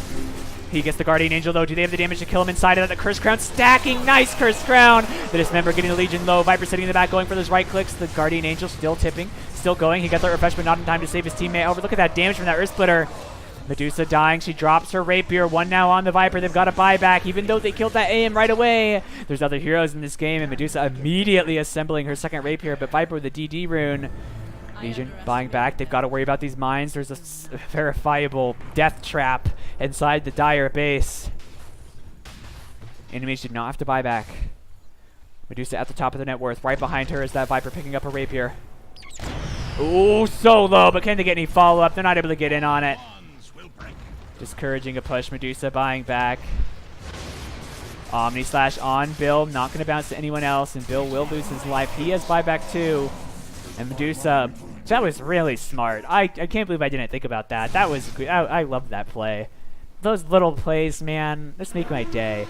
He gets the Guardian Angel, though. Do they have the damage to kill him inside of that? The Curse Crown stacking. Nice Curse Crown. The Dismember getting the Legion low. Viper sitting in the back going for those right clicks. The Guardian Angel still tipping. Still going. He got the refresh, but not in time to save his teammate. Oh, look at that damage from that Earth Splitter. Medusa dying. She drops her Rapier. One now on the Viper. They've got a buyback, even though they killed that AM right away. There's other heroes in this game, and Medusa immediately assembling her second Rapier, but Viper with the DD rune. Legion buying back. They've got to worry about these mines. There's a verifiable death trap inside the Dire base. Enemies did not have to buy back. Medusa at the top of the net worth. Right behind her is that Viper picking up a Rapier. Ooh, so low, but can they get any follow-up? They're not able to get in on it. Discouraging a push. Medusa buying back. Omni slash on Bill. Not going to bounce to anyone else, and Bill will lose his life. He has buyback too. And Medusa, that was really smart. I can't believe I didn't think about that. That was good. I love that play. Those little plays, man, this make my day.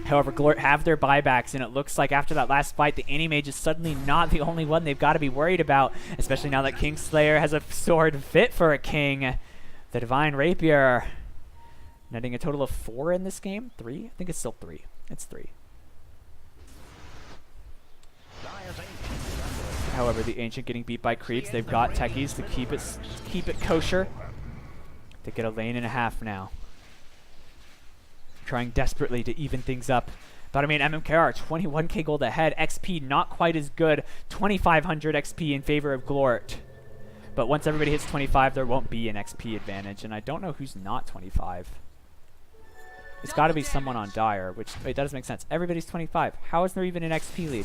However, Glort have their buybacks, and it looks like after that last fight, the Anti-Mage is suddenly not the only one they've got to be worried about, especially now that Kingslayer has a sword fit for a king. The Divine Rapier, netting a total of 4 in this game. 3? I think it's still 3. It's 3. However, the Ancient getting beat by creeps. They've got techies to keep it kosher. They get a lane and a half now. Trying desperately to even things up. But I mean, MMKR 21k gold ahead. XP not quite as good. 2500 XP in favor of Glort. But once everybody hits 25, there won't be an XP advantage. And I don't know who's not 25. It's got to be someone on Dire, which, wait, that doesn't make sense. Everybody's 25. How is there even an XP lead?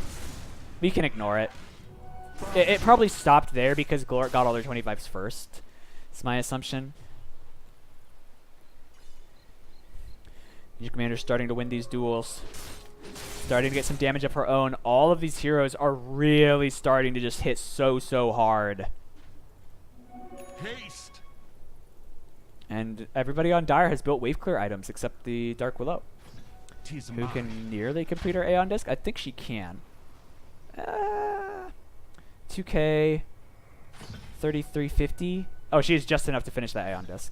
We can ignore it. It probably stopped there because Glort got all their 25s first. It's my assumption. Ninja Commander's starting to win these duels. Starting to get some damage of her own. All of these heroes are really starting to just hit so hard. Haste. And everybody on Dire has built wave clear items except the Dark Willow, who can nearly complete her Aeon Disc. I think she can. 2k, 3350. Oh, she is just enough to finish that Aeon Disc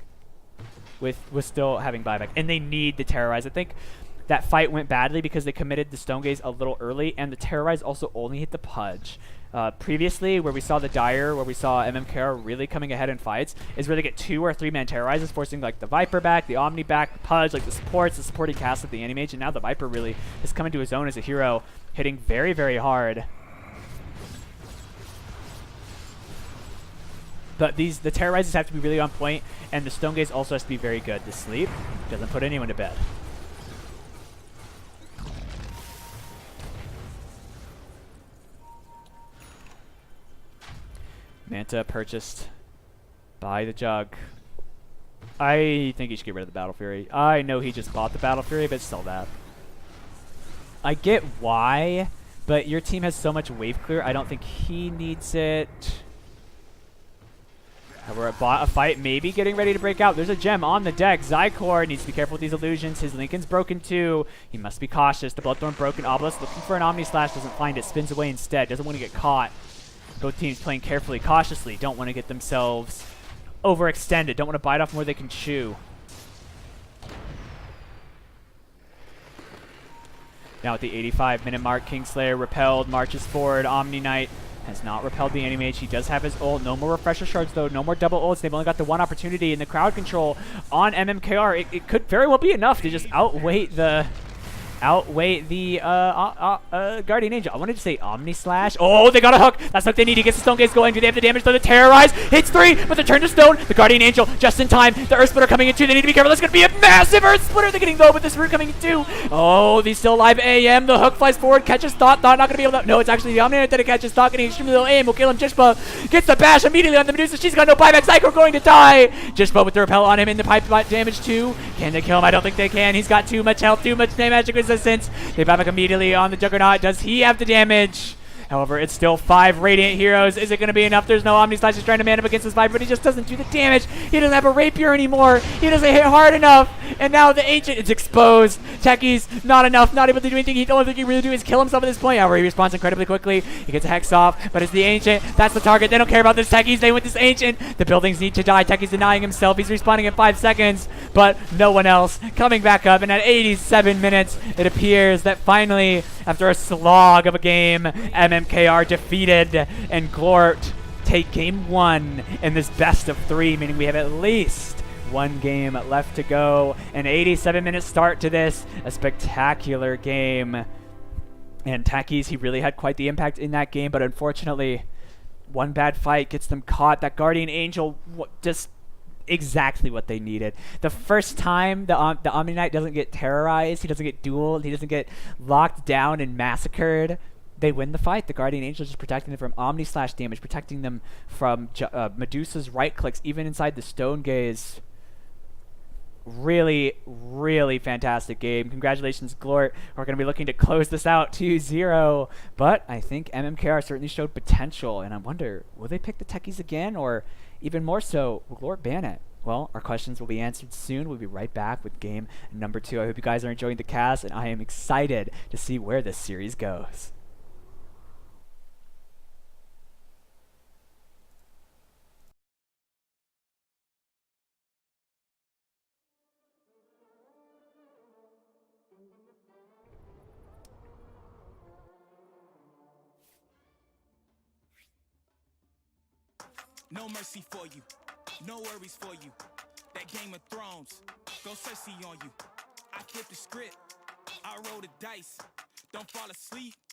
with still having buyback. And they need the Terrorize. I think that fight went badly because they committed the Stone Gaze a little early, and the Terrorize also only hit the Pudge. Previously, where we saw the Dire, where we saw MMKR really coming ahead in fights, is where they get 2 or 3 man Terrorizes, forcing like the Viper back, the Omni back, the Pudge, like the supporting cast of the Anti-Mage, and now the Viper really is coming to his own as a hero, hitting very hard. But the Terrorizes have to be really on point, and the Stone Gaze also has to be very good. The Sleep doesn't put anyone to bed. Manta purchased by the Jug. I think he should get rid of the Battle Fury. I know he just bought the Battle Fury, but still that. I get why, but your team has so much wave clear, I don't think he needs it. We're at a fight, maybe getting ready to break out. There's a gem on the deck. Zykor needs to be careful with these illusions. His Lincoln's broken too. He must be cautious. The Bloodthorn broken. Obelisk looking for an Omni Slash, doesn't find it. Spins away instead. Doesn't want to get caught. Both teams playing carefully, cautiously. Don't want to get themselves overextended. Don't want to bite off more they can chew. Now at the 85-minute mark, Kingslayer repelled, marches forward. Omni Knight has not repelled the Anti-Mage. He does have his ult. No more Refresher Shards, though. No more double ults. They've only got the one opportunity, and the crowd control on MMKR. It could very well be enough to just outweigh the Guardian Angel. I wanted to say Omni Slash. Oh, they got a hook. That's what they need. He gets the Stone Gaze going. Do they have the damage? Though the Terrorize hits 3, but the turn to stone. The Guardian Angel just in time. The Earth Splitter coming in 2. They need to be careful. That's going to be a massive Earth Splitter. They're getting low, but this root coming in 2. Oh, he's still alive. AM. The hook flies forward. Catches Thought. Thought not going to be able to. No, it's actually the Omni Knight that catches Thought. Getting extremely low. AM will kill him. Jishba gets the bash immediately on the Medusa. She's got no buyback. Psycho going to die. Jishba with the repel on him in the pipe damage 2. Can they kill him? I don't think they can. He's got too much health, too much magic resistance. They buyback immediately on the Juggernaut. Does he have the damage? However, it's still 5 Radiant Heroes. Is it going to be enough? There's no Omni Slash. He's trying to man up against this Viper, but he just doesn't do the damage. He doesn't have a Rapier anymore. He doesn't hit hard enough. And now the Ancient is exposed. Techie's not enough, not able to do anything. The only thing he can really do is kill himself at this point. However, he responds incredibly quickly. He gets a Hex off, but it's the Ancient. That's the target. They don't care about this Techies. They want this Ancient. The buildings need to die. Techie's denying himself. He's respawning in 5 seconds, but no one else coming back up. And at 87 minutes, it appears that finally, after a slog of a game, MMKR defeated and Glort take game 1 in this best of 3, meaning we have at least 1 game left to go. An 87-minute start to this, a spectacular game. And Takis, he really had quite the impact in that game, but unfortunately, one bad fight gets them caught. That Guardian Angel, just exactly what they needed. The first time the Omni Knight doesn't get terrorized, he doesn't get dueled, he doesn't get locked down and massacred, they win the fight. The Guardian Angel is just protecting them from Omni Slash damage, protecting them from Medusa's right clicks, even inside the Stone Gaze. Really, really fantastic game. Congratulations, Glort. We're going to be looking to close this out 2-0. But I think MMKR certainly showed potential. And I wonder, will they pick the Techies again? Or even more so, will Glort ban it? Well, our questions will be answered soon. We'll be right back with game number 2. I hope you guys are enjoying the cast. And I am excited to see where this series goes. No mercy for you, no worries for you. That Game of Thrones, go Cersei on you. I flipped the script, I rolled the dice. Don't fall asleep,